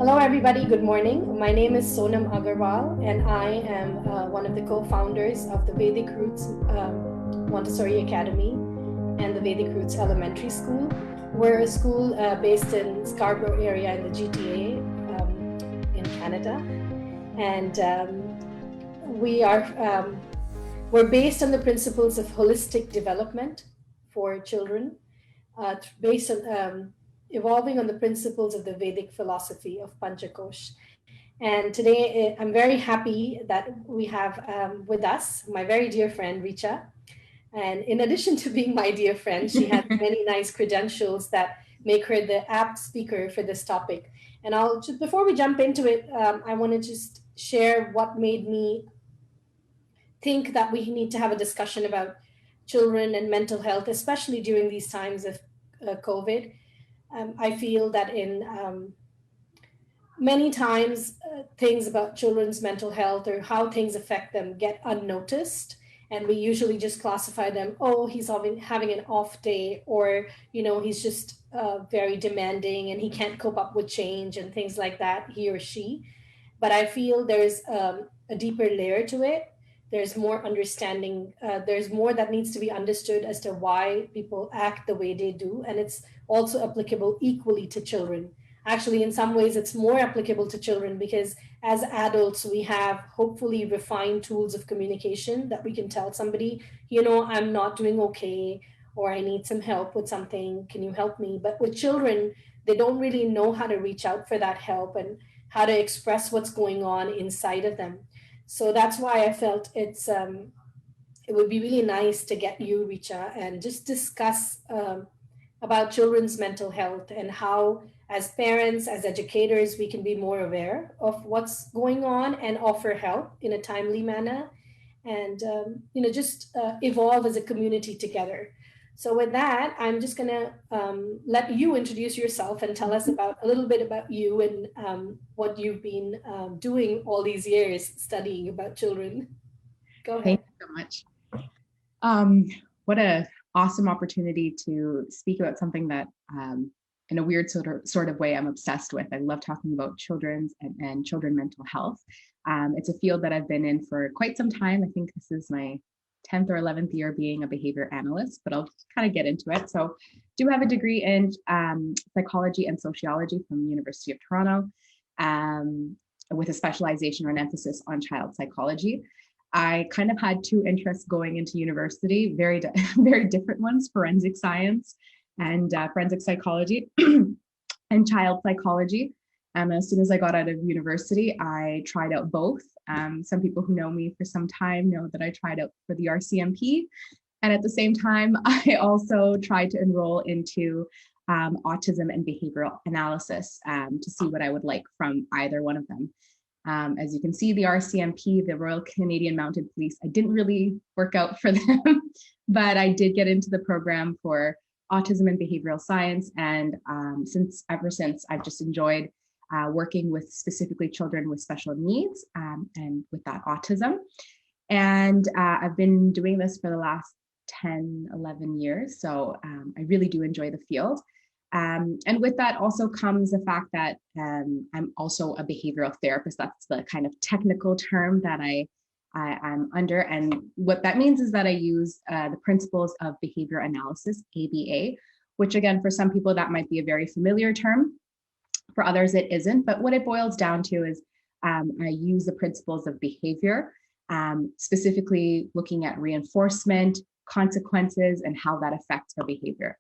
Hello, everybody. Good morning. My name is Sonam Agarwal, and I am one of the co founders of the Vedic Roots Montessori Academy and the Vedic Roots Elementary School. We're a school based in Scarborough area in the GTA in Canada. And we're based on the principles of holistic development for children, based on evolving on the principles of the Vedic philosophy of Panchakosh. And today I'm very happy that we have with us my very dear friend Recha. And in addition to being my dear friend, she has many nice credentials that make her the apt speaker for this topic. And I'll just, before we jump into it, I want to just share what made me think that we need to have a discussion about children and mental health, especially during these times of COVID. I feel that in many times things about children's mental health or how things affect them get unnoticed, and we usually just classify them, oh, he's having an off day, or he's just very demanding and he can't cope up with change and things like that, he or she. But I feel there's a deeper layer to it. There's more understanding. There's more that needs to be understood as to why people act the way they do. And it's also applicable equally to children. Actually, in some ways, it's more applicable to children because as adults, we have hopefully refined tools of communication that we can tell somebody, I'm not doing okay, or I need some help with something. Can you help me? But with children, they don't really know how to reach out for that help and how to express what's going on inside of them. So that's why I felt it would be really nice to get you, Richa, and just discuss about children's mental health and how, as parents, as educators, we can be more aware of what's going on and offer help in a timely manner, and just evolve as a community together. So with that, I'm just gonna let you introduce yourself and tell us about a little bit about you and what you've been doing all these years studying about children. Go Thank ahead. you so much. What a awesome opportunity to speak about something that, in a weird sort of way, I'm obsessed with. I love talking about children's and children mental health. It's a field that I've been in for quite some time. I think this is my 10th or 11th year being a behavior analyst, but I'll kind of get into it. So do have a degree in psychology and sociology from the University of Toronto, with a specialization or an emphasis on child psychology. I kind of had two interests going into university, very different ones: forensic science and forensic psychology and child psychology. As soon as I got out of university, I tried out both. Some people who know me for some time know that I tried out for the RCMP. And at the same time, I also tried to enroll into autism and behavioral analysis to see what I would like from either one of them. As you can see, the RCMP, the Royal Canadian Mounted Police, I didn't really work out for them, but I did get into the program for autism and behavioral science. And ever since, I've just enjoyed working with specifically children with special needs and with that autism. And I've been doing this for the last 10, 11 years. So I really do enjoy the field. And with that also comes the fact that I'm also a behavioral therapist. That's the kind of technical term that I'm under. And what that means is that I use the principles of behavior analysis, ABA, which again, for some people, that might be a very familiar term. For others, it isn't. But what it boils down to is I use the principles of behavior, specifically looking at reinforcement, consequences, and how that affects our behavior.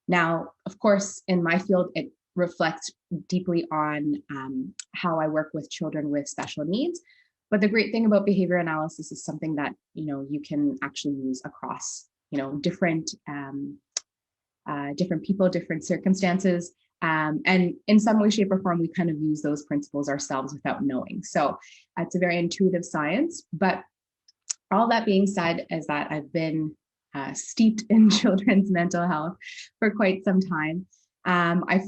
Now, of course, in my field, it reflects deeply on how I work with children with special needs. But the great thing about behavior analysis is something that you can actually use across different people, different circumstances. And in some way, shape, or form, we kind of use those principles ourselves without knowing. So it's a very intuitive science. But all that being said is that I've been steeped in children's mental health for quite some time. I've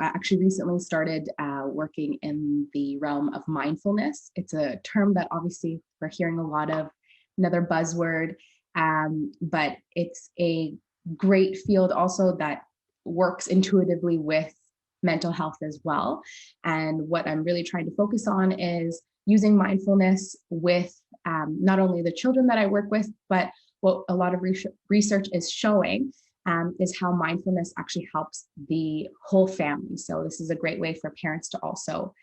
actually recently started working in the realm of mindfulness. It's a term that obviously we're hearing a lot of, another buzzword, but it's a great field also that works intuitively with mental health as well. And what I'm really trying to focus on is using mindfulness with not only the children that I work with, but what a lot of research is showing is how mindfulness actually helps the whole family. So this is a great way for parents to also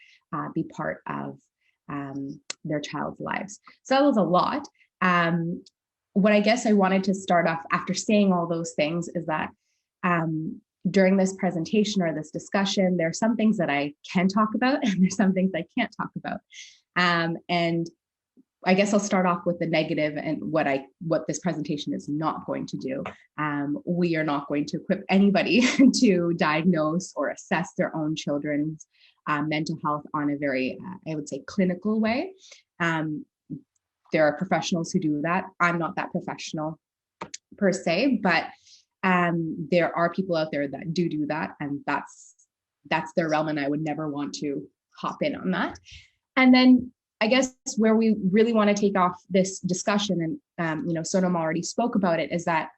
be part of their child's lives. So that was a lot. What I guess I wanted to start off after saying all those things is that during this presentation or this discussion, there are some things that I can talk about and there's some things I can't talk about. And I guess I'll start off with the negative and what this presentation is not going to do. We are not going to equip anybody to diagnose or assess their own children's mental health on a very, I would say, clinical way. There are professionals who do that. I'm not that professional per se, but there are people out there that do that, and that's their realm, and I would never want to hop in on that. And then I guess where we really want to take off this discussion, and Sonam already spoke about it, is that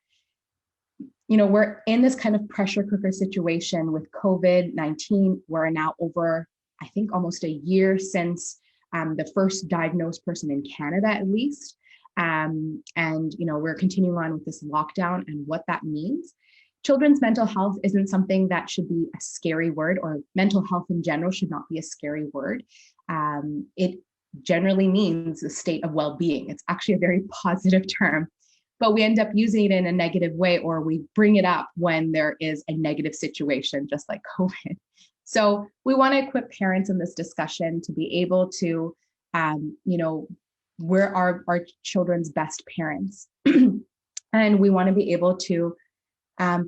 we're in this kind of pressure cooker situation with COVID-19. We're now over, I think, almost a year since the first diagnosed person in Canada, at least. And we're continuing on with this lockdown and what that means. Children's mental health isn't something that should be a scary word, or mental health in general should not be a scary word. It generally means a state of well-being. It's actually a very positive term, but we end up using it in a negative way, or we bring it up when there is a negative situation, just like COVID. So we want to equip parents in this discussion to be able to, we're our children's best parents. And we want to be able to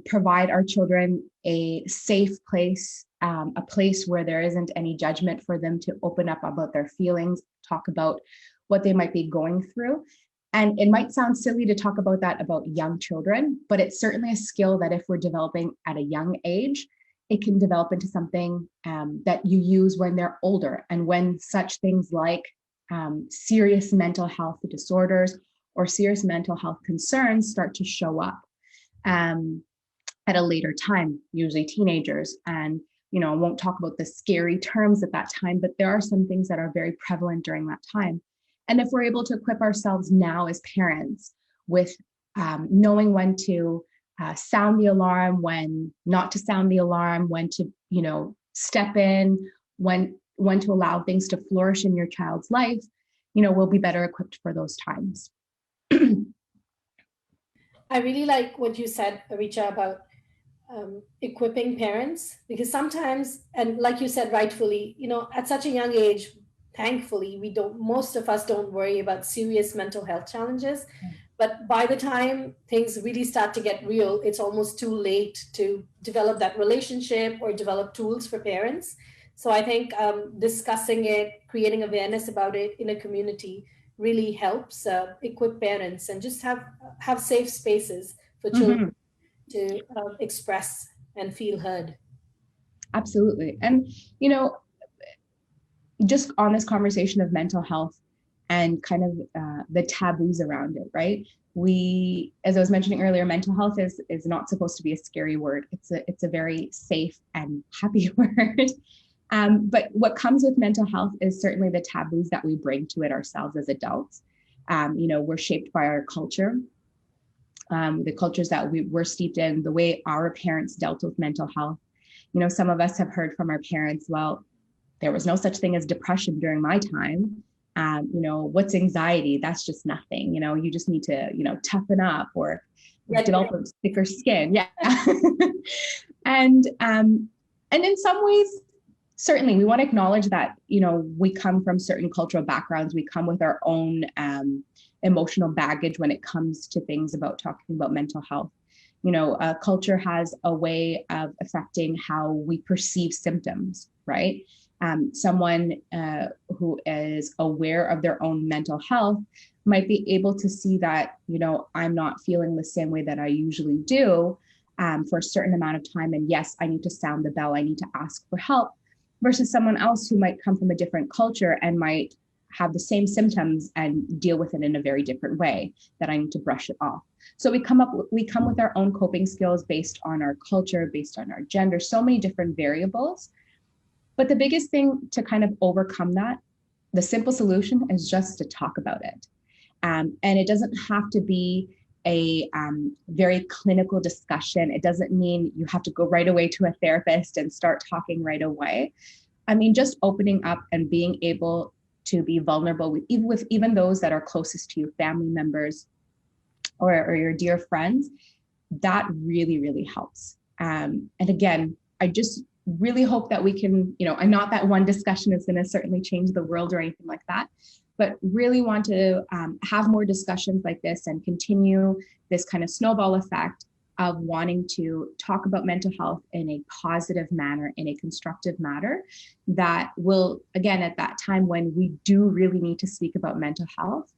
provide our children a safe place, a place where there isn't any judgment for them to open up about their feelings, talk about what they might be going through. And it might sound silly to talk about that about young children, but it's certainly a skill that if we're developing at a young age, it can develop into something that you use when they're older, and when such things like serious mental health disorders or serious mental health concerns start to show up at a later time, usually teenagers. And I won't talk about the scary terms at that time, but there are some things that are very prevalent during that time. And if we're able to equip ourselves now as parents with knowing when to sound the alarm, when not to sound the alarm, when to, step in, when to allow things to flourish in your child's life, we'll be better equipped for those times. I really like what you said, Recha, about equipping parents, because sometimes, and like you said rightfully, at such a young age, thankfully, most of us don't worry about serious mental health challenges. But by the time things really start to get real, it's almost too late to develop that relationship or develop tools for parents. So I think discussing it, creating awareness about it in a community really helps equip parents, and just have safe spaces for children to express and feel heard. Absolutely. And, just on this conversation of mental health and kind of the taboos around it, right? We, as I was mentioning earlier, mental health is not supposed to be a scary word. It's a very safe and happy word. But what comes with mental health is certainly the taboos that we bring to it ourselves as adults. We're shaped by our culture, the cultures that we're steeped in, the way our parents dealt with mental health. Some of us have heard from our parents, well, there was no such thing as depression during my time. What's anxiety? That's just nothing. You just need to, toughen up or develop a thicker skin. Yeah. And in some ways, certainly we want to acknowledge that, we come from certain cultural backgrounds. We come with our own emotional baggage when it comes to things about talking about mental health. Culture has a way of affecting how we perceive symptoms, right? Someone who is aware of their own mental health might be able to see that, I'm not feeling the same way that I usually do for a certain amount of time. And yes, I need to sound the bell. I need to ask for help, versus someone else who might come from a different culture and might have the same symptoms and deal with it in a very different way, that I need to brush it off. So we come with our own coping skills based on our culture, based on our gender, so many different variables. But the biggest thing to kind of overcome that, the simple solution is just to talk about it. And it doesn't have to be a very clinical discussion. It doesn't mean you have to go right away to a therapist and start talking right away. I mean, just opening up and being able to be vulnerable with even those that are closest to you, family members or your dear friends, that really, really helps. And again, I just really hope that we can, and not that one discussion is going to certainly change the world or anything like that, but really want to have more discussions like this and continue this kind of snowball effect of wanting to talk about mental health in a positive manner, in a constructive manner, that will, again, at that time when we do really need to speak about mental health,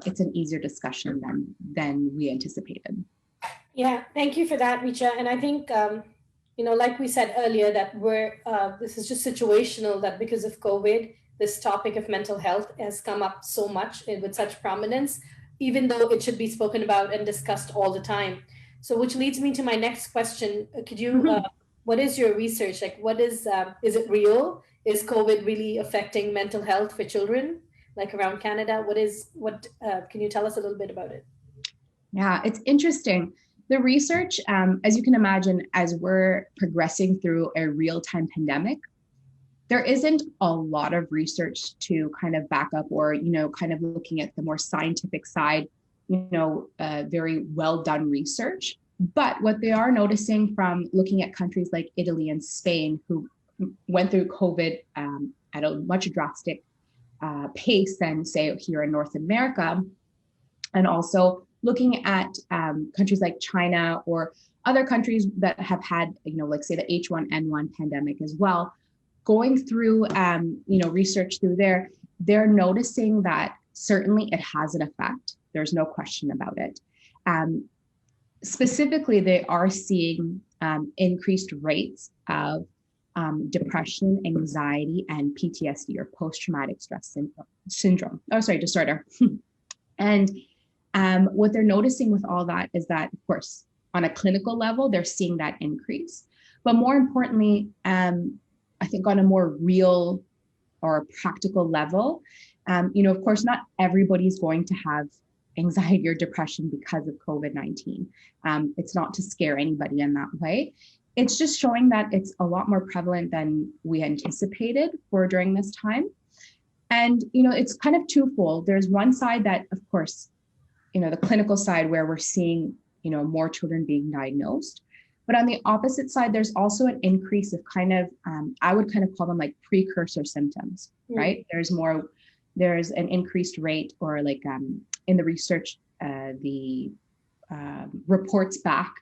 it's an easier discussion than we anticipated. Yeah, thank you for that, Recha. And I think, like we said earlier, that this is just situational, that because of COVID, this topic of mental health has come up so much with such prominence, even though it should be spoken about and discussed all the time. So, which leads me to my next question. Could you, what is your research? Like, is it real? Is COVID really affecting mental health for children, like around Canada? Can you tell us a little bit about it? Yeah, it's interesting. The research, as you can imagine, as we're progressing through a real-time pandemic, there isn't a lot of research to kind of back up or, kind of looking at the more scientific side, very well done research. But what they are noticing from looking at countries like Italy and Spain, who went through COVID at a much drastic pace than, say, here in North America, and also looking at countries like China or other countries that have had, like say the H1N1 pandemic as well, going through, research through there, they're noticing that certainly it has an effect. There's no question about it. Specifically, they are seeing increased rates of depression, anxiety, and PTSD, or post-traumatic stress disorder. And what they're noticing with all that is that, of course, on a clinical level, they're seeing that increase. But more importantly, I think on a more real or practical level, of course, not everybody's going to have anxiety or depression because of COVID-19. It's not to scare anybody in that way. It's just showing that it's a lot more prevalent than we anticipated for during this time. And, it's kind of twofold. There's one side that, of course, the clinical side where we're seeing, more children being diagnosed. But on the opposite side, there's also an increase of kind of, I would kind of call them like precursor symptoms, right? There's an increased rate, or like in the research, the reports back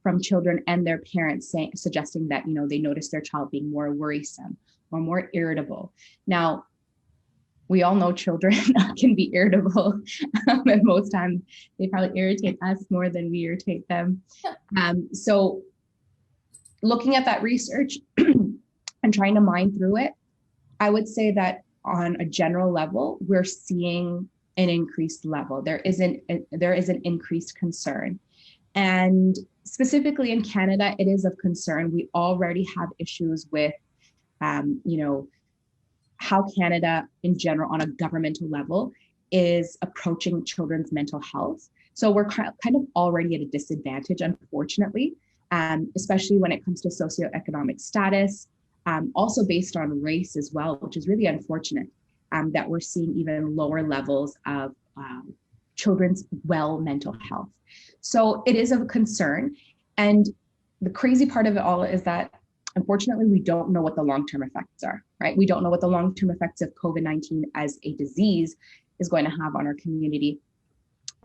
from children and their parents suggesting that, they notice their child being more worrisome or more irritable. Now, we all know children can be irritable, and most times they probably irritate us more than we irritate them. So looking at that research and trying to mine through it, I would say that on a general level, we're seeing an increased level. There is an increased concern. And specifically in Canada, it is of concern. We already have issues with, how Canada in general on a governmental level is approaching children's mental health. So we're kind of already at a disadvantage, unfortunately, especially when it comes to socioeconomic status, also based on race as well, which is really unfortunate, that we're seeing even lower levels of children's mental health. So it is of concern. And the crazy part of it all is that, unfortunately, we don't know what the long-term effects are, right? We don't know what the long-term effects of COVID-19 as a disease is going to have on our community,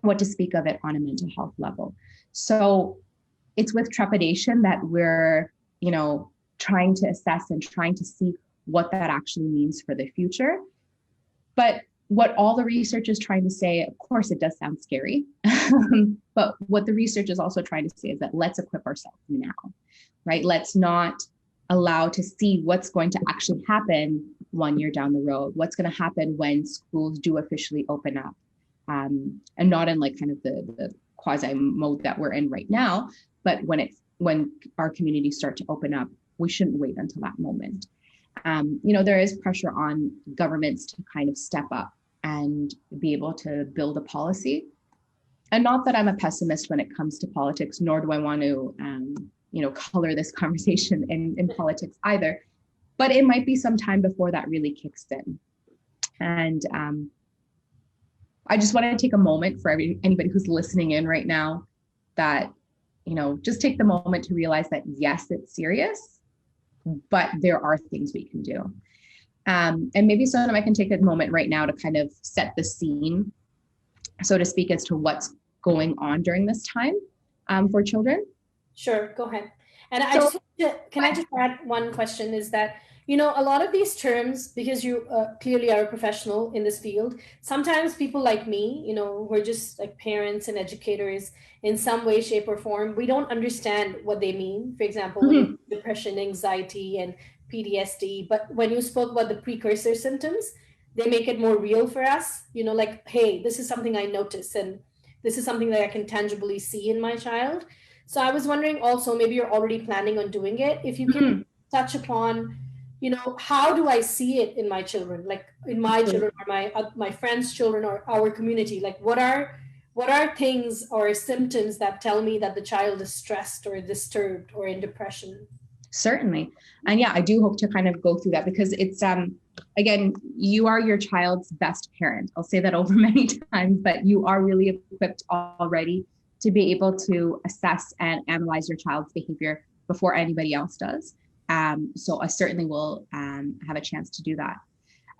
what to speak of it on a mental health level. So it's with trepidation that we're, trying to assess and trying to see what that actually means for the future. But what all the research is trying to say, of course, it does sound scary, but what the research is also trying to say is that let's equip ourselves now, right? Let's not allow to see what's going to actually happen 1 year down the road, what's going to happen when schools do officially open up, and not in like kind of the quasi mode that we're in right now, but when our communities start to open up, we shouldn't wait until that moment. There is pressure on governments to kind of step up and be able to build a policy. And not that I'm a pessimist when it comes to politics, nor do I want to, color this conversation in politics either. But it might be some time before that really kicks in. And I just want to take a moment for anybody who's listening in right now that, just take the moment to realize that, yes, it's serious, but there are things we can do. And maybe Sonam, I can take a moment right now to kind of set the scene, so to speak, as to what's going on during this time for children. Sure, go ahead. And can I just add one question, is that, a lot of these terms, because you clearly are a professional in this field, sometimes people like me, who are just like parents and educators in some way, shape, or form, we don't understand what they mean. For example, depression, anxiety, and PTSD. But when you spoke about the precursor symptoms, they make it more real for us, like, hey, this is something I notice, and this is something that I can tangibly see in my child. So I was wondering also, maybe you're already planning on doing it, if you can touch upon, how do I see it in my children, like in my children or my friends' children or our community? Like what are things or symptoms that tell me that the child is stressed or disturbed or in depression? Certainly. And yeah, I do hope to kind of go through that, because it's, again, you are your child's best parent. I'll say that over many times, but you are really equipped already to be able to assess and analyze your child's behavior before anybody else does. So I certainly will have a chance to do that.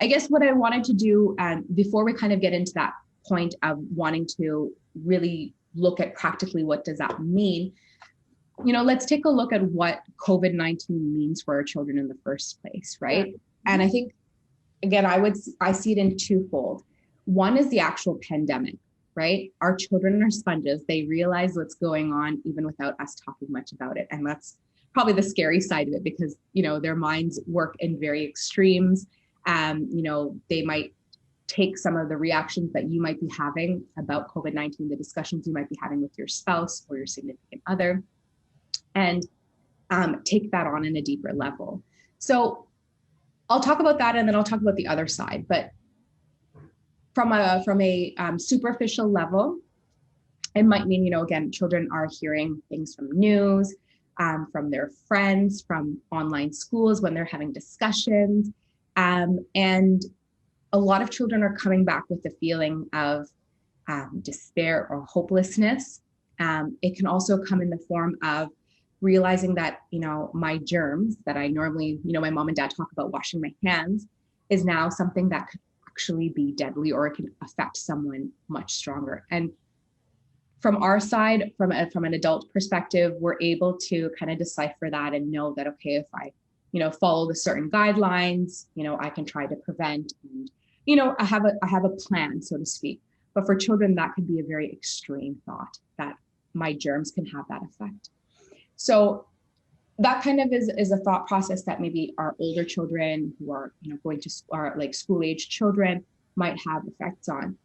I guess what I wanted to do before we kind of get into that point of wanting to really look at practically what does that mean, let's take a look at what COVID-19 means for our children in the first place, right? Yeah. And I think, again, I see it in twofold. One is the actual pandemic, right? Our children are sponges. They realize what's going on even without us talking much about it. And that's probably the scary side of it, because, their minds work in very extremes. They might take some of the reactions that you might be having about COVID-19, the discussions you might be having with your spouse or your significant other, and take that on in a deeper level. So I'll talk about that, and then I'll talk about the other side. But from a superficial level, it might mean, again, children are hearing things from news, from their friends, from online schools when they're having discussions. And a lot of children are coming back with the feeling of despair or hopelessness. It can also come in the form of realizing that, my germs that I normally, my mom and dad talk about washing my hands, is now something that could actually be deadly, or it can affect someone much stronger. And from our side, from an adult perspective, we're able to kind of decipher that and know that, okay, if I, follow the certain guidelines, I can try to prevent, and, I have a plan, so to speak. But for children, that could be a very extreme thought, that my germs can have that effect. So that kind of is a thought process that maybe our older children who are, going to are like school age children might have effects on.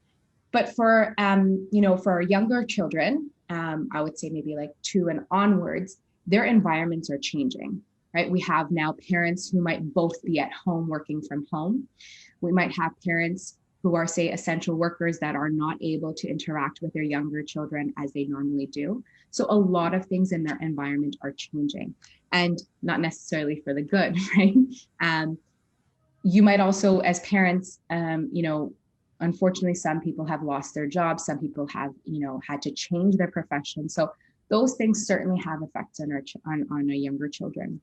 But for, for our younger children, I would say maybe like 2 and onwards, their environments are changing, right? We have now parents who might both be at home working from home. We might have parents who are, say, essential workers that are not able to interact with their younger children as they normally do. So a lot of things in their environment are changing, and not necessarily for the good, right? You might also, as parents, unfortunately, some people have lost their jobs. Some people have, had to change their profession. So those things certainly have effects on our younger children.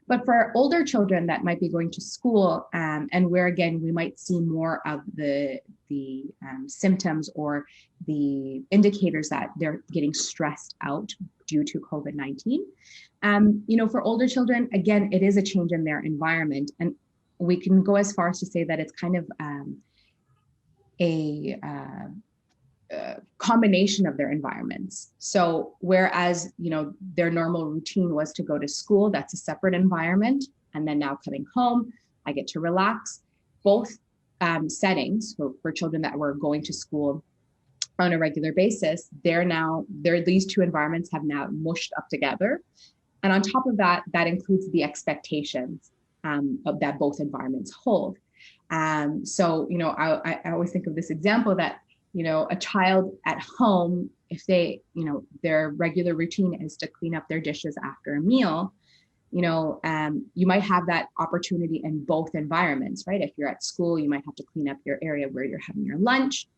But for older children that might be going to school, and where, again, we might see more of the symptoms or the indicators that they're getting stressed out due to COVID-19. For older children, again, it is a change in their environment. And we can go as far as to say that it's kind of combination of their environments. So whereas, their normal routine was to go to school, that's a separate environment. And then now coming home, I get to relax. Both settings for children that were going to school on a regular basis, these two environments have now mushed up together. And on top of that, that includes the expectations that both environments hold. So, I always think of this example that, a child at home, if they, their regular routine is to clean up their dishes after a meal, you might have that opportunity in both environments, right? If you're at school, you might have to clean up your area where you're having your lunch.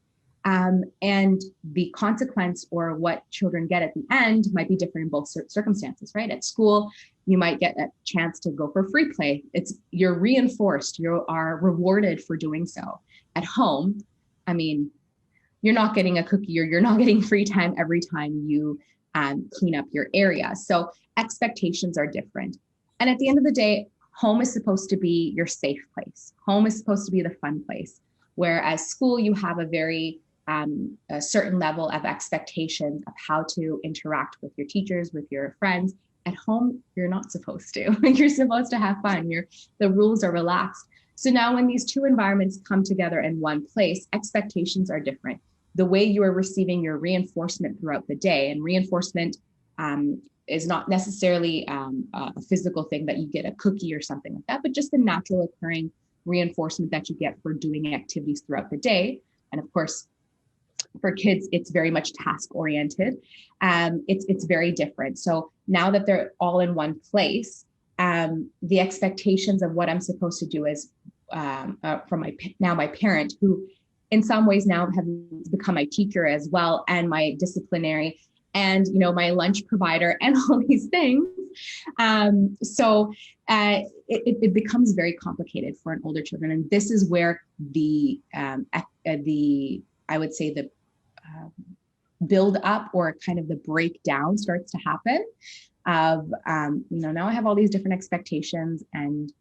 And the consequence or what children get at the end might be different in both circumstances, right? At school, you might get a chance to go for free play. You're reinforced, you are rewarded for doing so. At home, I mean, you're not getting a cookie or you're not getting free time every time you clean up your area. So expectations are different. And at the end of the day, home is supposed to be your safe place. Home is supposed to be the fun place. Whereas school, you have a certain level of expectations of how to interact with your teachers, with your friends. At home, you're not supposed to. You're supposed to have fun. The rules are relaxed. So now when these two environments come together in one place, expectations are different. The way you are receiving your reinforcement throughout the day, and reinforcement is not necessarily a physical thing that you get a cookie or something like that, but just the natural occurring reinforcement that you get for doing activities throughout the day. And of course, for kids, it's very much task oriented. It's very different. So now that they're all in one place, the expectations of what I'm supposed to do is from my parent, who in some ways now have become my teacher as well, and my disciplinary, and my lunch provider, and all these things. So it becomes very complicated for an older children, and this is where the I would say the build up or kind of the breakdown starts to happen. Of now I have all these different expectations, and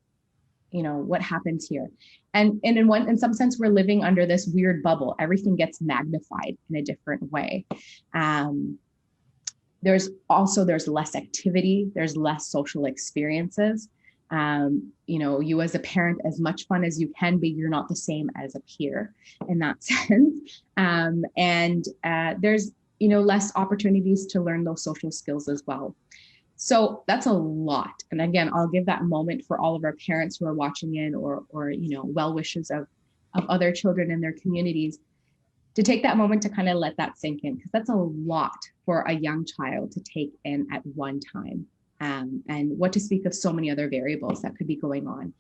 what happens here, and in some sense we're living under this weird bubble. Everything gets magnified in a different way. There's less activity, there's less social experiences. You as a parent, as much fun as you can be, you're not the same as a peer in that sense. And there's less opportunities to learn those social skills as well. So that's a lot. And again, I'll give that moment for all of our parents who are watching in, or well wishers of other children in their communities, to take that moment to kind of let that sink in, because that's a lot for a young child to take in at one time. And what to speak of so many other variables that could be going on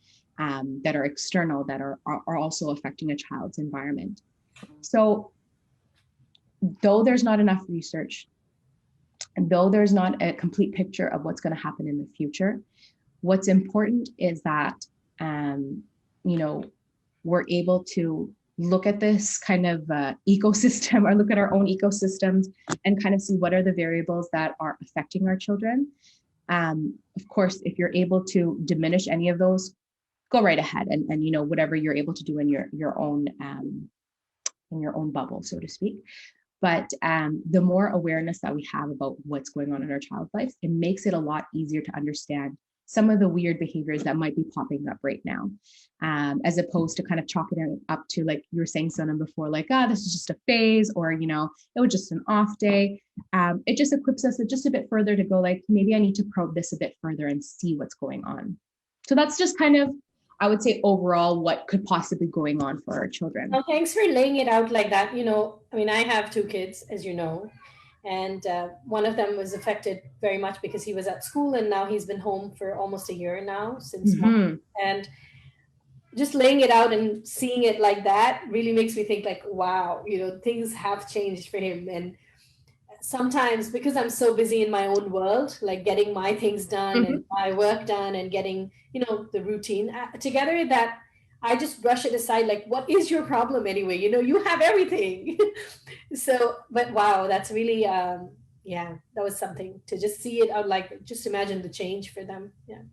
that are external, that are also affecting a child's environment. So though there's not enough research, and though there's not a complete picture of what's going to happen in the future, what's important is that, we're able to look at this kind of ecosystem, or look at our own ecosystems, and kind of see what are the variables that are affecting our children. Of course, if you're able to diminish any of those, go right ahead, and whatever you're able to do in your own bubble, so to speak. But the more awareness that we have about what's going on in our child's life, it makes it a lot easier to understand some of the weird behaviors that might be popping up right now, as opposed to kind of chalking it up to, like you were saying, Sonam, before, like, this is just a phase, or, it was just an off day. It just equips us just a bit further to go, like, maybe I need to probe this a bit further and see what's going on. So that's just kind of, I would say, overall what could possibly going on for our children. Well, thanks for laying it out like that. I have two kids, as you know, and one of them was affected very much because he was at school, and now he's been home for almost a year now, since March. And just laying it out and seeing it like that really makes me think, like, wow, things have changed for him. And sometimes, because I'm so busy in my own world, like getting my things done and my work done, and getting, the routine together, that I just brush it aside. Like, what is your problem anyway? You have everything. So, but wow, that's really, that was something to just see it out. Like, just imagine the change for them. Yeah.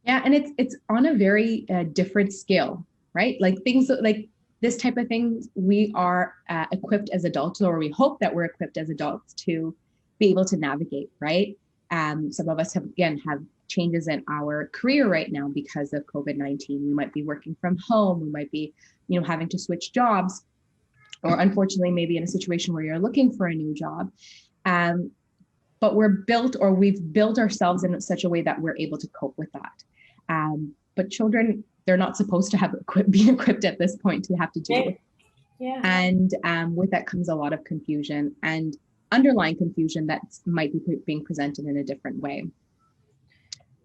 And it's on a very different scale, right? Like things like this type of things, we are equipped as adults, or we hope that we're equipped as adults to be able to navigate, right? Some of us have changes in our career right now because of COVID-19. We might be working from home. We might be, having to switch jobs, or unfortunately, maybe in a situation where you're looking for a new job. But we've built ourselves in such a way that we're able to cope with that. But children, they're not supposed to be equipped at this point to have to deal with. Yeah. And with that comes a lot of confusion and underlying confusion that might be being presented in a different way.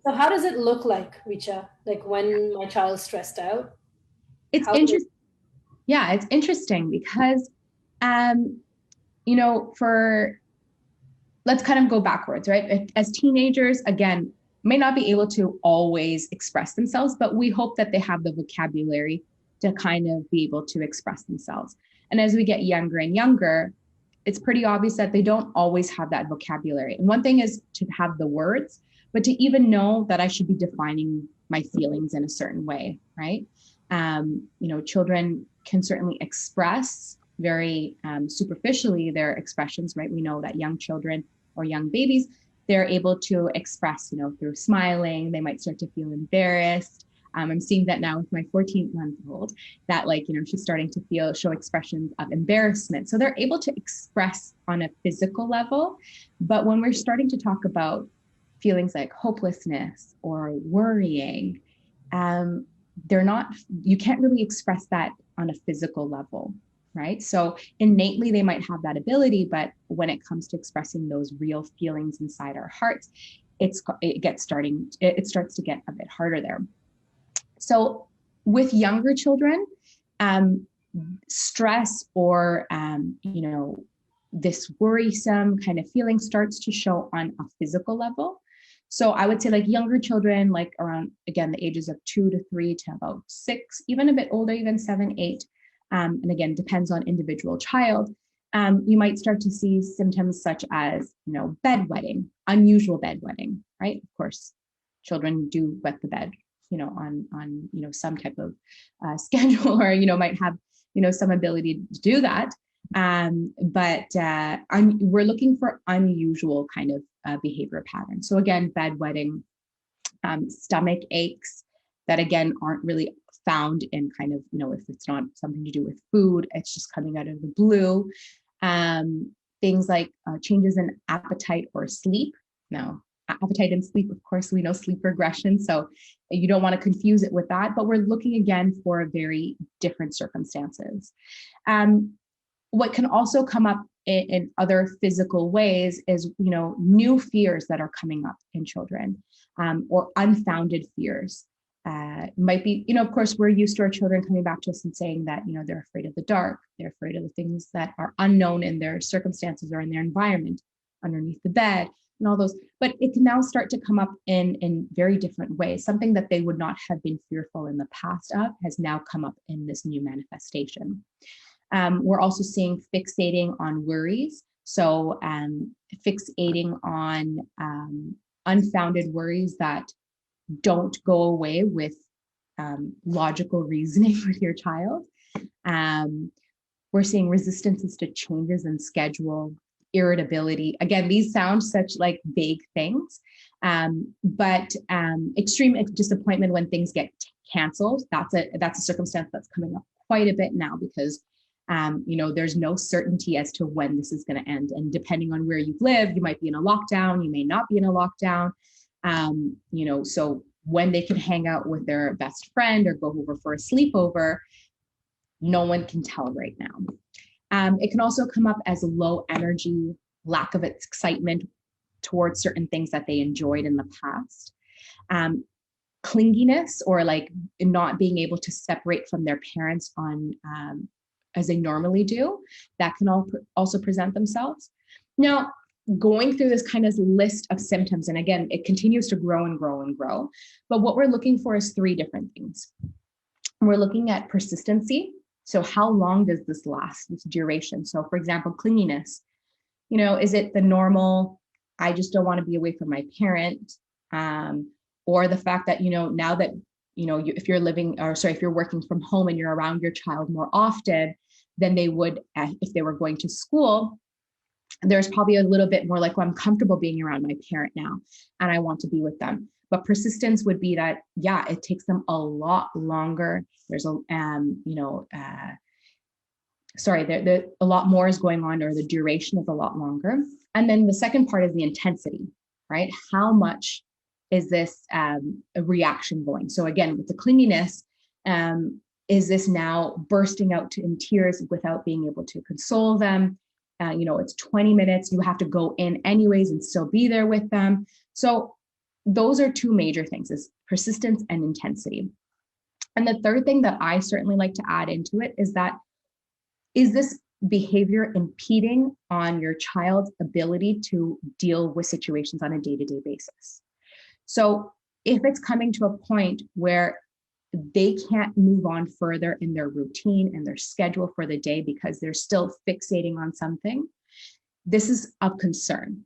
So how does it look like, Recha? Like when my child's stressed out? It's interesting. Yeah, it's interesting because, let's kind of go backwards, right? As teenagers, again, may not be able to always express themselves, but we hope that they have the vocabulary to kind of be able to express themselves. And as we get younger and younger, it's pretty obvious that they don't always have that vocabulary. And one thing is to have the words, but to even know that I should be defining my feelings in a certain way, right? Children can certainly express very superficially their expressions, right? We know that young children or young babies, they're able to express, through smiling. They might start to feel embarrassed. I'm seeing that now with my 14-month-old, that she's starting to show expressions of embarrassment. So they're able to express on a physical level. But when we're starting to talk about feelings like hopelessness or worrying, you can't really express that on a physical level, right? So innately they might have that ability, but when it comes to expressing those real feelings inside our hearts, it starts to get a bit harder there. So with younger children, stress or, this worrisome kind of feeling starts to show on a physical level. So I would say younger children, around, again, the ages of 2 to 3 to about 6, even a bit older, even 7, 8. And again, depends on individual child. You might start to see symptoms such as, bedwetting, unusual bedwetting, right? Of course, children do wet the bed, on some type of schedule, or, might have, some ability to do that. But we're looking for unusual kind of behavior patterns. So again, bedwetting, stomach aches that again aren't really found in kind of, if it's not something to do with food, it's just coming out of the blue. Things like changes in appetite or sleep. Now, appetite and sleep, of course, we know sleep regression, so you don't want to confuse it with that, but we're looking again for very different circumstances. What can also come up in other physical ways is, new fears that are coming up in children, or unfounded fears. Might be, of course, we're used to our children coming back to us and saying that, they're afraid of the dark, they're afraid of the things that are unknown in their circumstances or in their environment, underneath the bed, and all those. But it can now start to come up in very different ways. Something that they would not have been fearful in the past of has now come up in this new manifestation. We're also seeing fixating on worries. So fixating on unfounded worries that don't go away with logical reasoning with your child. We're seeing resistances to changes in schedule, irritability. Again, these sound such vague things, but extreme disappointment when things get canceled. That's a circumstance that's coming up quite a bit now because there's no certainty as to when this is going to end. And depending on where you live, you might be in a lockdown, you may not be in a lockdown. So when they can hang out with their best friend or go over for a sleepover, no one can tell right now. It can also come up as low energy, lack of excitement towards certain things that they enjoyed in the past. Clinginess, or not being able to separate from their parents on as they normally do, that can also present themselves. Now, going through this kind of list of symptoms, and again, it continues to grow and grow and grow, but what we're looking for is 3 different things. We're looking at persistency. So how long does this last, this duration? So for example, clinginess, is it the normal, I just don't want to be away from my parent, or the fact that, now that if you're if you're working from home and you're around your child more often than they would if they were going to school, there's probably a little bit more like, well, I'm comfortable being around my parent now and I want to be with them. But persistence would be that, yeah, it takes them a lot longer. There's a, there a lot more is going on, or the duration is a lot longer. And then the second part is the intensity, right? How much is this a reaction going? So again, with the clinginess, is this now bursting out in tears without being able to console them? It's 20 minutes, you have to go in anyways and still be there with them. So those are two major things, is persistence and intensity. And the third thing that I certainly like to add into it is that, is this behavior impeding on your child's ability to deal with situations on a day-to-day basis? So if it's coming to a point where they can't move on further in their routine and their schedule for the day because they're still fixating on something, this is of concern.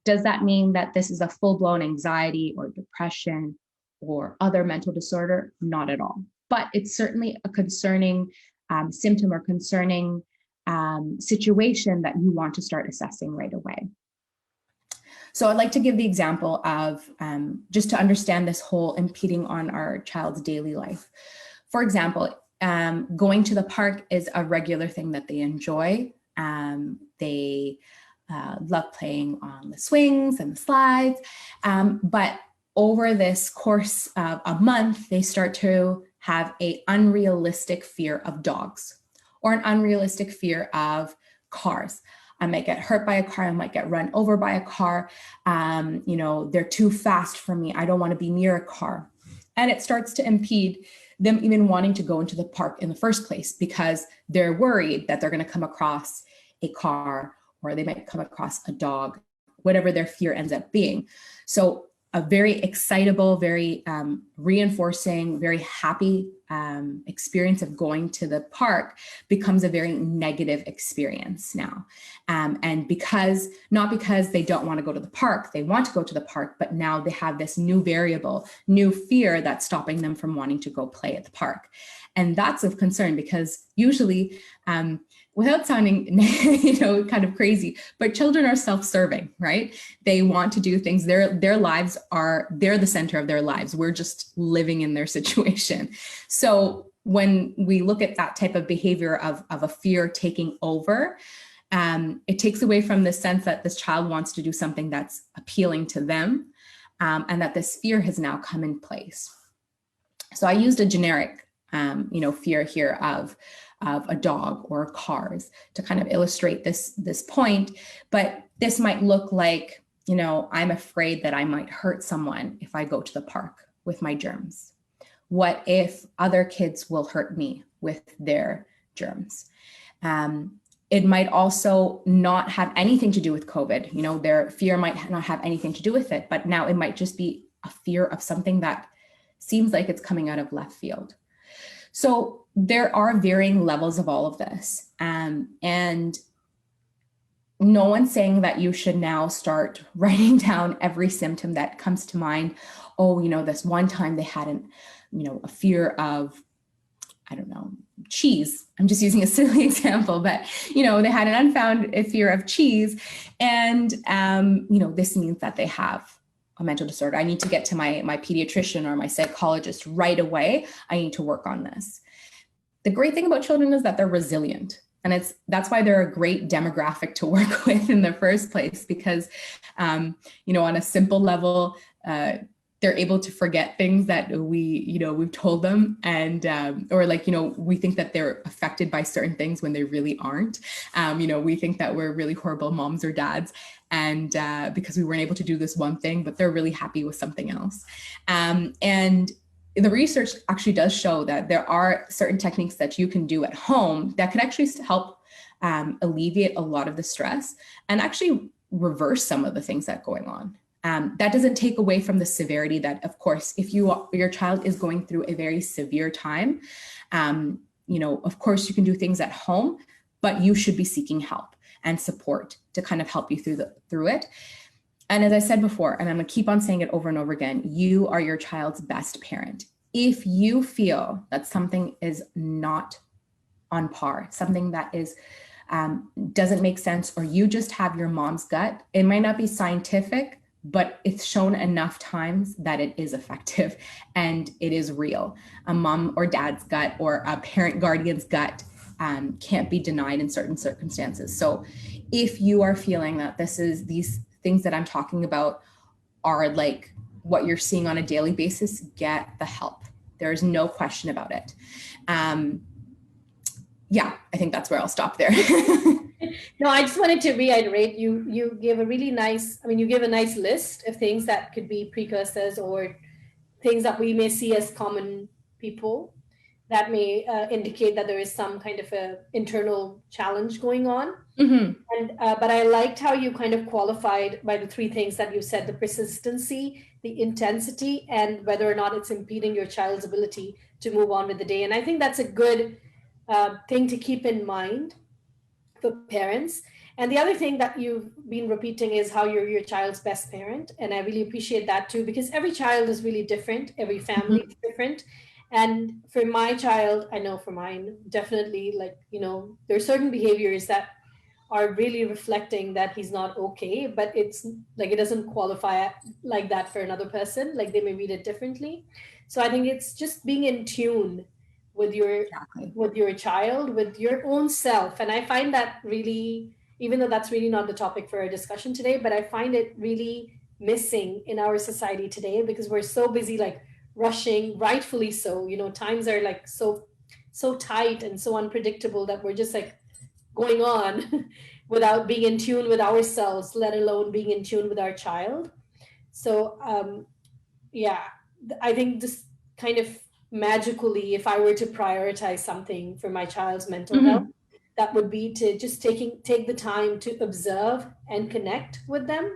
Does that mean that this is a full-blown anxiety or depression or other mental disorder? Not at all. But it's certainly a concerning symptom or concerning situation that you want to start assessing right away. So I'd like to give the example of just to understand this whole impeding on our child's daily life. For example, going to the park is a regular thing that they enjoy. They love playing on the swings and the slides, but over this course of a month, they start to have an unrealistic fear of dogs or an unrealistic fear of cars. I might get hurt by a car. I might get run over by a car. They're too fast for me. I don't want to be near a car. And it starts to impede them even wanting to go into the park in the first place because they're worried that they're going to come across a car or they might come across a dog, whatever their fear ends up being. So a very excitable, very reinforcing, very happy experience of going to the park becomes a very negative experience now. And not because they don't want to go to the park, they want to go to the park, but now they have this new variable, new fear that's stopping them from wanting to go play at the park. And that's of concern because usually, without sounding, kind of crazy, but children are self-serving, right? They want to do things. Their lives they're the center of their lives. We're just living in their situation. So when we look at that type of behavior of a fear taking over, it takes away from the sense that this child wants to do something that's appealing to them, and that this fear has now come in place. So I used a generic, fear here of a dog or cars to kind of illustrate this point. But this might look like, I'm afraid that I might hurt someone if I go to the park with my germs. What if other kids will hurt me with their germs? It might also not have anything to do with COVID. Their fear might not have anything to do with it, but now it might just be a fear of something that seems like it's coming out of left field. So there are varying levels of all of this. And no one's saying that you should now start writing down every symptom that comes to mind. Oh, this one time they had a fear of, I don't know, cheese. I'm just using a silly example, but, they had an unfound fear of cheese. And, this means that they have a mental disorder. I need to get to my pediatrician or my psychologist right away. I need to work on this. The great thing about children is that they're resilient. And that's why they're a great demographic to work with in the first place, because, on a simple level, they're able to forget things that we've told them, and we think that they're affected by certain things when they really aren't. We think that we're really horrible moms or dads, and because we weren't able to do this one thing, but they're really happy with something else. And the research actually does show that there are certain techniques that you can do at home that can actually help alleviate a lot of the stress and actually reverse some of the things that are going on. That doesn't take away from the severity that, of course, if your child is going through a very severe time, of course you can do things at home, but you should be seeking help and support to kind of help you through it. And as I said before, and I'm gonna keep on saying it over and over again, you are your child's best parent. if you feel that something is not on par, something that is doesn't make sense, or you just have your mom's gut, it might not be scientific, but it's shown enough times that it is effective and it is real. A mom or dad's gut or a parent guardian's gut can't be denied in certain circumstances. So if you are feeling that these things that I'm talking about are like what you're seeing on a daily basis, get the help. There's no question about it. Yeah, I think that's where I'll stop there. No, I just wanted to reiterate, you gave a really nice, I mean, you gave a nice list of things that could be precursors or things that we may see as common people that may indicate that there is some kind of a internal challenge going on. Mm-hmm. And but I liked how you kind of qualified by the three things that you said: the persistency, the intensity, and whether or not it's impeding your child's ability to move on with the day. And I think that's a good thing to keep in mind for parents. And the other thing that you've been repeating is how you're your child's best parent. And I really appreciate that too, because every child is really different, every family is different. And for my child, I know for mine, definitely, like, you know, there are certain behaviors that are really reflecting that he's not okay, but it's like it doesn't qualify like that for another person. Like they may read it differently. So I think it's just being in tune with your Exactly. with your child, with your own self. And I find that really, even though that's really not the topic for our discussion today, but I find it really missing in our society today because we're so busy, like rushing, rightfully so. You know, times are like so tight and so unpredictable that we're just like going on without being in tune with ourselves, let alone being in tune with our child. So yeah, I think this kind of magically, if I were to prioritize something for my child's mental health, Mm-hmm. that would be to just take the time to observe and connect with them.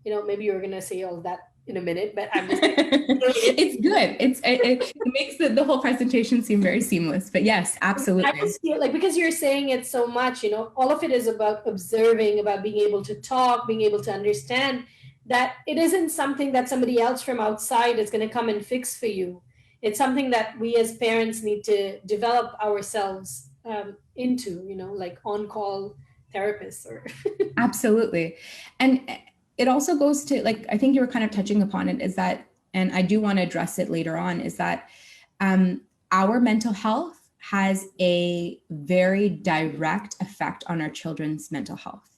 You know, maybe you're gonna say all of that in a minute, but I'm just It's good. It makes the whole presentation seem very seamless. But yes, I absolutely. just feel like because you're saying it so much, you know, all of it is about observing, about being able to talk, being able to understand that it isn't something that somebody else from outside is going to come and fix for you. It's something that we as parents need to develop ourselves into, you know, like on call therapists or. Absolutely. And it also goes to, like, I think you were kind of touching upon it, is that, and I do want to address it later on, is that our mental health has a very direct effect on our children's mental health.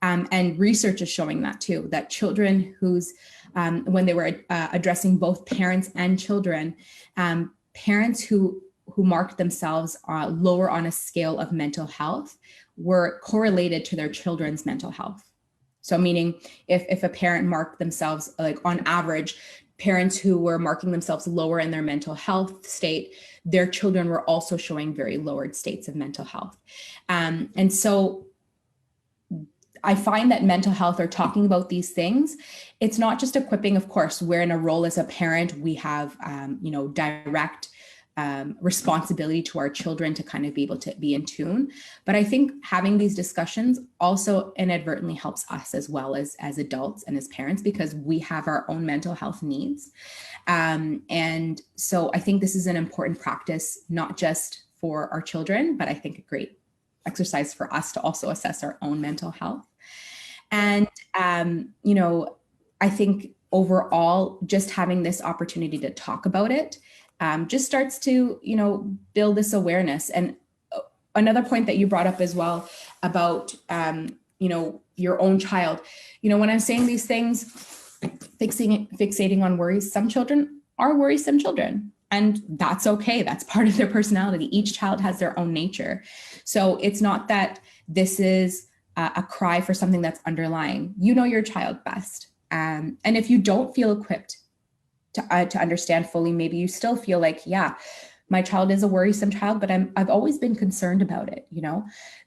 And research is showing that too, that children whose, when they were addressing both parents and children, parents who marked themselves lower on a scale of mental health were correlated to their children's mental health. So meaning if a parent marked themselves, like on average, parents who were marking themselves lower in their mental health state, their children were also showing very lowered states of mental health. And so I find that mental health, or talking about these things, it's not just equipping. Of course, we're in a role as a parent. We have, direct responsibility to our children to kind of be able to be in tune. But I think having these discussions also inadvertently helps us as well as adults and as parents, because we have our own mental health needs. And so I think this is an important practice, not just for our children, but I think a great exercise for us to also assess our own mental health. And, I think overall, just having this opportunity to talk about it just starts to, build this awareness. And another point that you brought up as well about, your own child, when I'm saying these things, fixating on worries, some children are worrisome children. And that's okay. That's part of their personality. Each child has their own nature. So it's not that this is a cry for something that's underlying. You know your child best. And if you don't feel equipped to understand fully, maybe you still feel like, yeah, my child is a worrisome child, but I've always been concerned about it.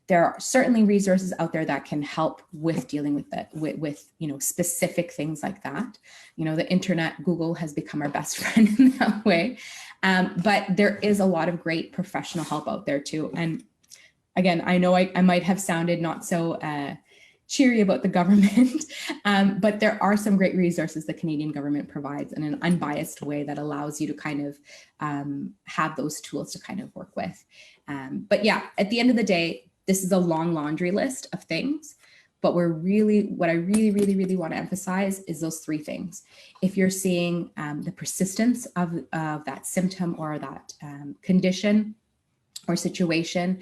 There are certainly resources out there that can help with dealing with that, with specific things like that. The internet, Google has become our best friend in that way. But there is a lot of great professional help out there too. And again, I know I might have sounded not so cheery about the government, but there are some great resources the Canadian government provides in an unbiased way that allows you to kind of have those tools to kind of work with. But yeah, at the end of the day, this is a long laundry list of things. But what I really want to emphasize is those three things. If you're seeing the persistence of that symptom or that condition or situation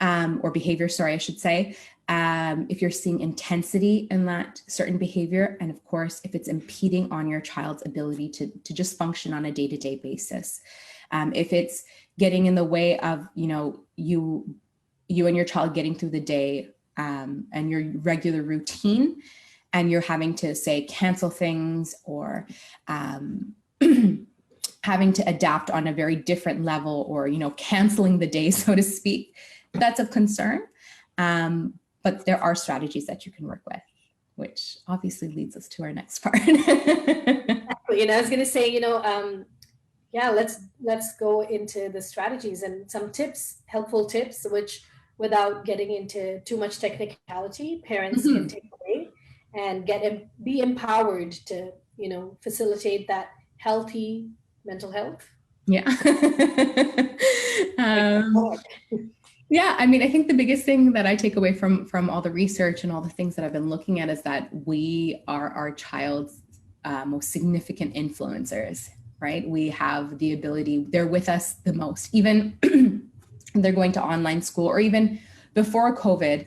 or behavior, sorry, I should say, if you're seeing intensity in that certain behavior, and of course, if it's impeding on your child's ability to just function on a day-to-day basis, if it's getting in the way of, you and your child getting through the day, and your regular routine, and you're having to say cancel things or having to adapt on a very different level, or canceling the day, so to speak, that's of concern. But there are strategies that you can work with, which obviously leads us to our next part. Exactly. I was going to say, yeah, let's go into the strategies and some tips, helpful tips, which, without getting into too much technicality, parents can take away and be empowered to, facilitate that healthy mental health. Yeah. Yeah, I mean, I think the biggest thing that I take away from all the research and all the things that I've been looking at is that we are our child's most significant influencers, right? We have the ability, they're with us the most, even they're going to online school, or even before COVID,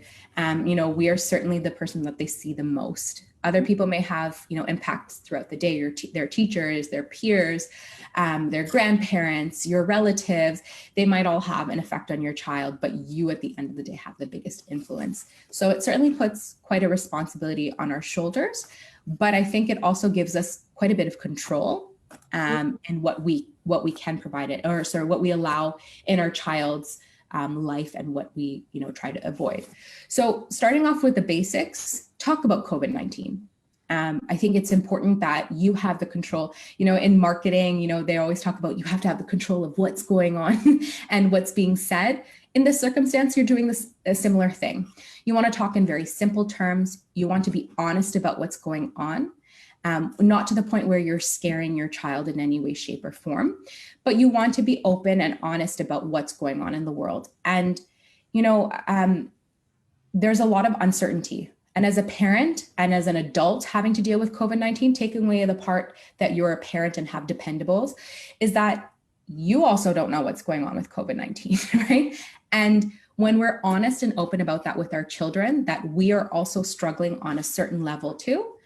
we are certainly the person that they see the most. Other people may have, impacts throughout the day, their teachers, their peers, their grandparents, your relatives. They might all have an effect on your child, but you at the end of the day have the biggest influence. So it certainly puts quite a responsibility on our shoulders, but I think it also gives us quite a bit of control in what we can provide it, or sorry, what we allow in our child's life, and what we try to avoid. So starting off with the basics, talk about COVID-19. I think it's important that you have the control. In marketing, they always talk about you have to have the control of what's going on and what's being said. In this circumstance, you're doing a similar thing. You want to talk in very simple terms. You want to be honest about what's going on. Not to the point where you're scaring your child in any way, shape, or form, but you want to be open and honest about what's going on in the world. And, there's a lot of uncertainty. And as a parent and as an adult having to deal with COVID-19, taking away the part that you're a parent and have dependables, is that you also don't know what's going on with COVID-19, right? And when we're honest and open about that with our children, that we are also struggling on a certain level too,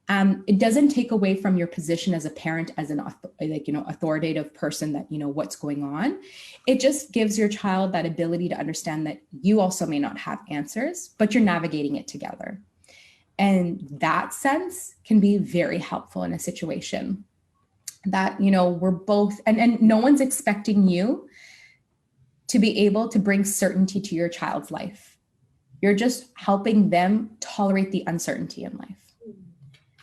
it doesn't take away from your position as a parent, as an authoritative person, that what's going on. It just gives your child that ability to understand that you also may not have answers, but you're navigating it together. And that sense can be very helpful in a situation that, we're both, and no one's expecting you to be able to bring certainty to your child's life. You're just helping them tolerate the uncertainty in life.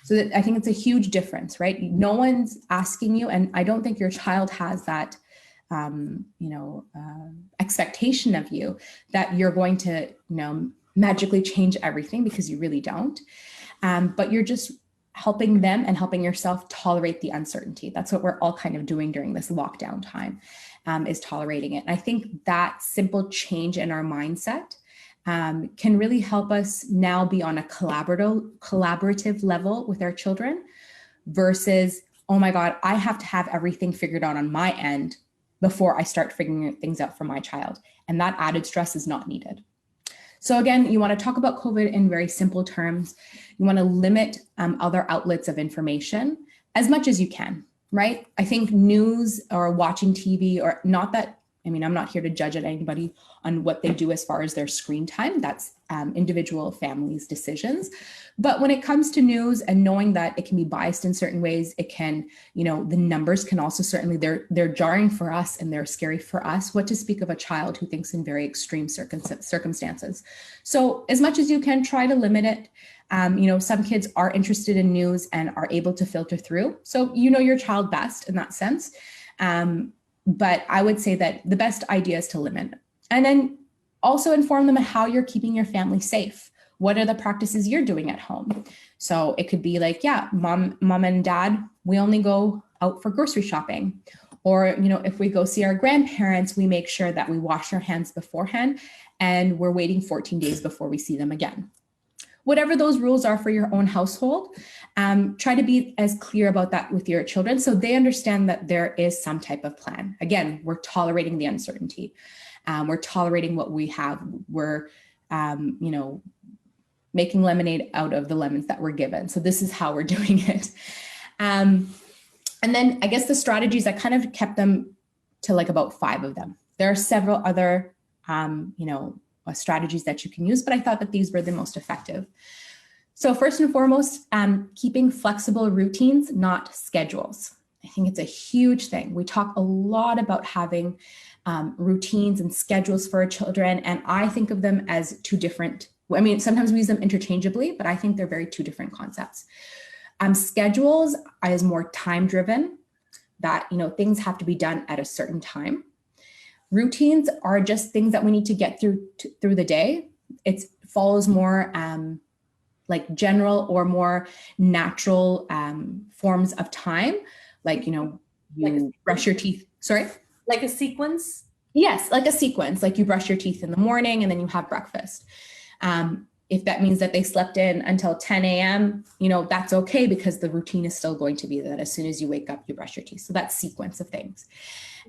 So I think it's a huge difference, right? No one's asking you, and I don't think your child has that, expectation of you that you're going to, magically change everything, because you really don't. But you're just helping them and helping yourself tolerate the uncertainty. That's what we're all kind of doing during this lockdown time, is tolerating it. And I think that simple change in our mindset can really help us now be on a collaborative level with our children, versus, oh my God, I have to have everything figured out on my end before I start figuring things out for my child. And that added stress is not needed. So again, you want to talk about COVID in very simple terms. You want to limit other outlets of information as much as you can, right? I think news or watching TV, or not that, I'm not here to judge anybody on what they do as far as their screen time. That's individual families' decisions. But when it comes to news and knowing that it can be biased in certain ways, it can, the numbers can also certainly, they're jarring for us and they're scary for us. What to speak of a child who thinks in very extreme circumstances. So as much as you can, try to limit it. Some kids are interested in news and are able to filter through. So your child best in that sense. But I would say that the best idea is to limit. And then also inform them how you're keeping your family safe. what are the practices you're doing at home? So it could be like, yeah, mom and dad, we only go out for grocery shopping. Or, you know, if we go see our grandparents, we make sure that we wash our hands beforehand and we're waiting 14 days before we see them again. Whatever those rules are for your own household, try to be as clear about that with your children so they understand that there is some type of plan. Again, we're tolerating the uncertainty. We're tolerating what we have. We're, you know, making lemonade out of the lemons that we're given. So this is how we're doing it. And then I guess the strategies, I kind of kept them to like about 5 of them. There are several other, you know, strategies that you can use, but I thought that these were the most effective. So first and foremost, keeping flexible routines, not schedules. I think it's a huge thing. We talk a lot about having routines and schedules for our children, and I think of them as 2 different, I mean, sometimes we use them interchangeably, but I think they're very 2 different concepts. Schedules is more time driven, that, you know, things have to be done at a certain time. Routines are just things that we need to get through the day. It follows more like general or more natural forms of time. Like, you know, you like brush your teeth. Sorry? Like a sequence? Yes, like a sequence. Like you brush your teeth in the morning and then you have breakfast. If that means that they slept in until 10 a.m., you know, that's okay because the routine is still going to be that as soon as you wake up, you brush your teeth. So that's sequence of things.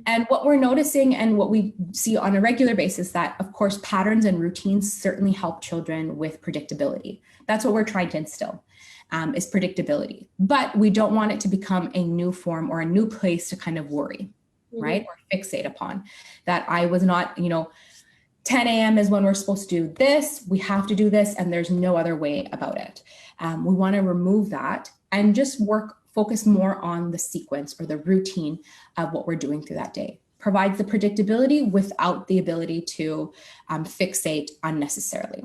And what we're noticing and what we see on a regular basis that, of course, patterns and routines certainly help children with predictability. That's what we're trying to instill, is predictability. But we don't want it to become a new form or a new place to kind of worry, right? Or fixate upon. That I was not, you know, 10 a.m. is when we're supposed to do this, we have to do this, and there's no other way about it. We want to remove that and just focus more on the sequence or the routine of what we're doing through that day. Provides the predictability without the ability to fixate unnecessarily.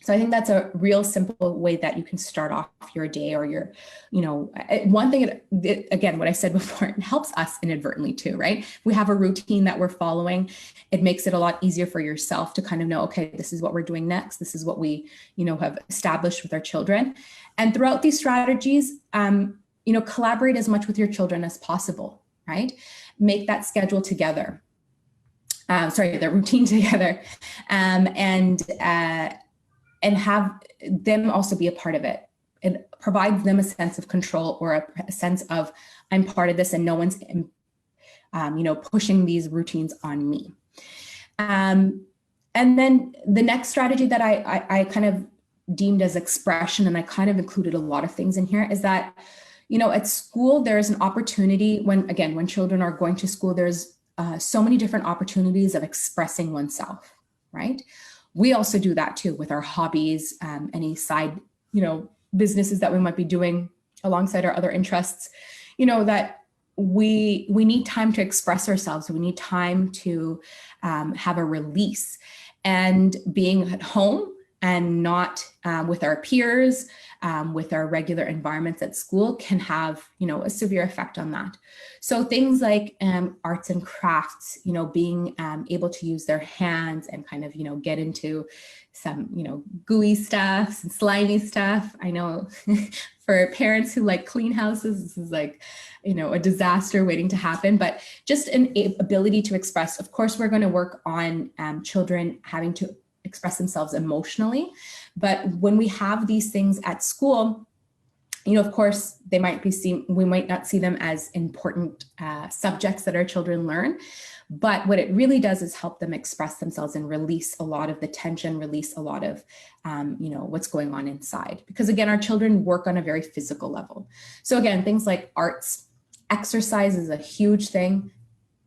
So I think that's a real simple way that you can start off your day or your, you know, one thing, again, what I said before, it helps us inadvertently too, right? We have a routine that we're following. It makes it a lot easier for yourself to kind of know, okay, this is what we're doing next. This is what we, you know, have established with our children. And throughout these strategies, you know, collaborate as much with your children as possible, right? Make that schedule together. The routine together. And have them also be a part of it. It provides them a sense of control or a sense of I'm part of this and no one's, you know, pushing these routines on me. And then the next strategy that I kind of deemed as expression, and I kind of included a lot of things in here, is that, you know, at school, there's an opportunity when children are going to school, there's so many different opportunities of expressing oneself, right? We also do that too with our hobbies, any side, you know, businesses that we might be doing alongside our other interests, you know, that we need time to express ourselves. We need time to have a release, and being at home and not with our peers, with our regular environments at school can have, you know, a severe effect on that. So things like arts and crafts, you know, being able to use their hands and kind of, you know, get into some, you know, gooey stuff and slimy stuff. I know for parents who like clean houses, this is like, you know, a disaster waiting to happen, but just an ability to express. Of course, we're going to work on children having to express themselves emotionally. But when we have these things at school, you know, of course, we might not see them as important subjects that our children learn. But what it really does is help them express themselves and release a lot of the tension, release a lot of, you know, what's going on inside. Because again, our children work on a very physical level. So again, things like arts, exercise is a huge thing.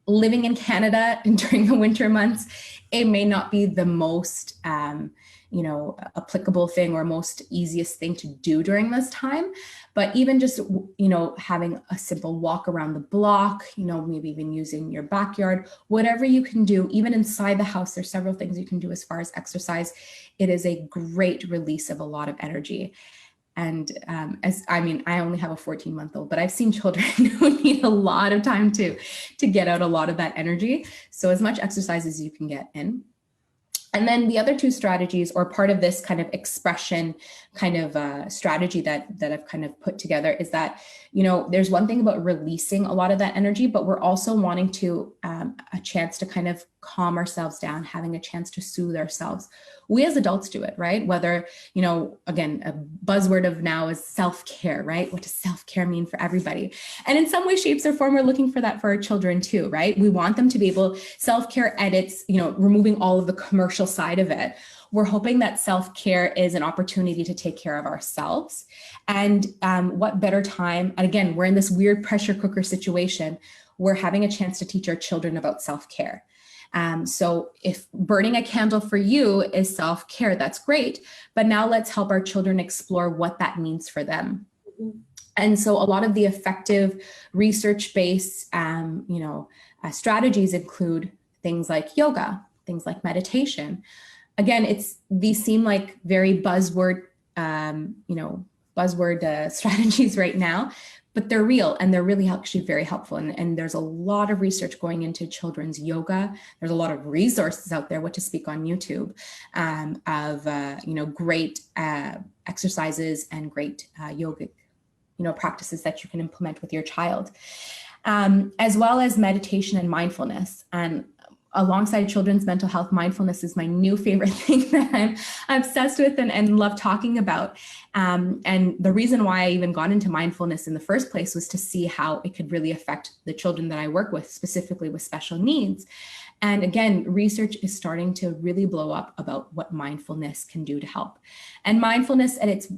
Living in Canada and during the winter months, it may not be the most, you know, applicable thing or most easiest thing to do during this time. But even just, you know, having a simple walk around the block, you know, maybe even using your backyard, whatever you can do, even inside the house, there's several things you can do as far as exercise. It is a great release of a lot of energy. And I only have a 14-month-old, but I've seen children who need a lot of time to get out a lot of that energy. So as much exercise as you can get in. And then the other two strategies, or part of this kind of expression kind of strategy that I've kind of put together, is that, you know, there's one thing about releasing a lot of that energy, but we're also wanting to a chance to kind of calm ourselves down, having a chance to soothe ourselves. We as adults do it, right? Whether, you know, again, a buzzword of now is self-care, right? What does self-care mean for everybody? And in some way, shapes, or form, we're looking for that for our children too, right? We want them to be able, self-care edits, you know, removing all of the commercial side of it. We're hoping that self-care is an opportunity to take care of ourselves. And what better time? And again, we're in this weird pressure cooker situation. We're having a chance to teach our children about self-care. So if burning a candle for you is self-care, that's great. But now let's help our children explore what that means for them. Mm-hmm. And so a lot of the effective research-based, strategies include things like yoga, things like meditation. Again, these seem like very buzzword, strategies right now, but they're real and they're really actually very helpful. And there's a lot of research going into children's yoga. There's a lot of resources out there, what to speak on YouTube, of great exercises and great yoga, practices that you can implement with your child, as well as meditation and mindfulness. And alongside children's mental health, mindfulness is my new favorite thing that I'm obsessed with and love talking about. And the reason why I even got into mindfulness in the first place was to see how it could really affect the children that I work with, specifically with special needs. And again, research is starting to really blow up about what mindfulness can do to help. And mindfulness at its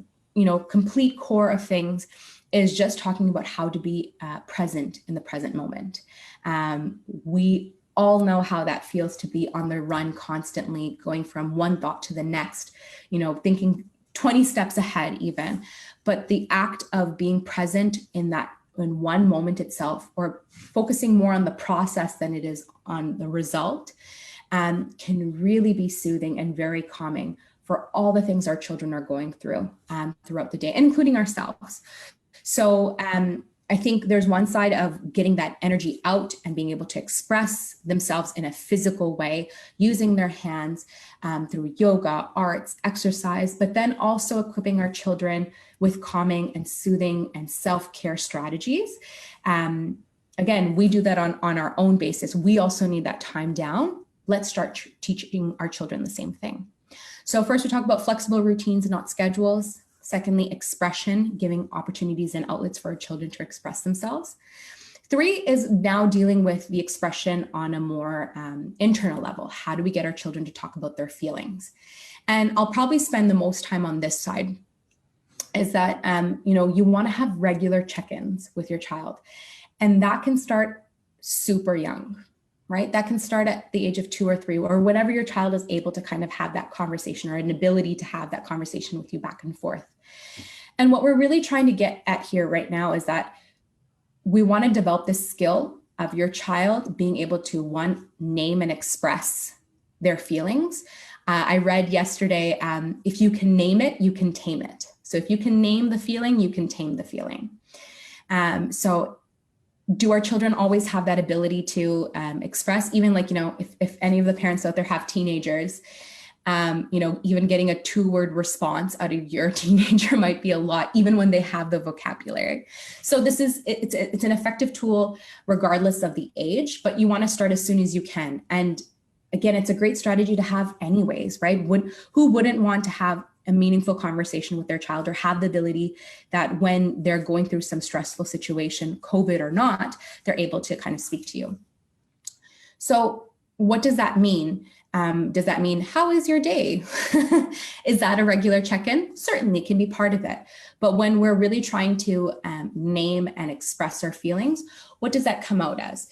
complete core of things is just talking about how to be present in the present moment. We all know how that feels to be on the run constantly, going from one thought to the next, thinking 20 steps ahead even. But the act of being present in one moment itself, or focusing more on the process than it is on the result, can really be soothing and very calming for all the things our children are going through throughout the day, including ourselves. So I think there's one side of getting that energy out and being able to express themselves in a physical way, using their hands through yoga, arts, exercise, but then also equipping our children with calming and soothing and self-care strategies. Again, we do that on our own basis. We also need that time down. Let's start teaching our children the same thing. So first, we talk about flexible routines and not schedules. Secondly, expression, giving opportunities and outlets for our children to express themselves. 3 is now dealing with the expression on a more internal level. How do we get our children to talk about their feelings? And I'll probably spend the most time on this side, is that, you want to have regular check-ins with your child. And that can start super young, right? That can start at the age of 2 or 3, or whenever your child is able to kind of have that conversation, or an ability to have that conversation with you back and forth. And what we're really trying to get at here right now is that we want to develop this skill of your child being able to, one, name and express their feelings. I read yesterday, if you can name it, you can tame it. So if you can name the feeling, you can tame the feeling. So do our children always have that ability to express? Even like, if any of the parents out there have teenagers, even getting a 2-word response out of your teenager might be a lot, even when they have the vocabulary. So it's an effective tool regardless of the age, but you want to start as soon as you can. And again, it's a great strategy to have anyways, right? Who wouldn't want to have a meaningful conversation with their child, or have the ability that when they're going through some stressful situation, COVID or not, they're able to kind of speak to you. So what does that mean? Does that mean, how is your day? Is that a regular check-in? Certainly can be part of it. But when we're really trying to name and express our feelings, what does that come out as?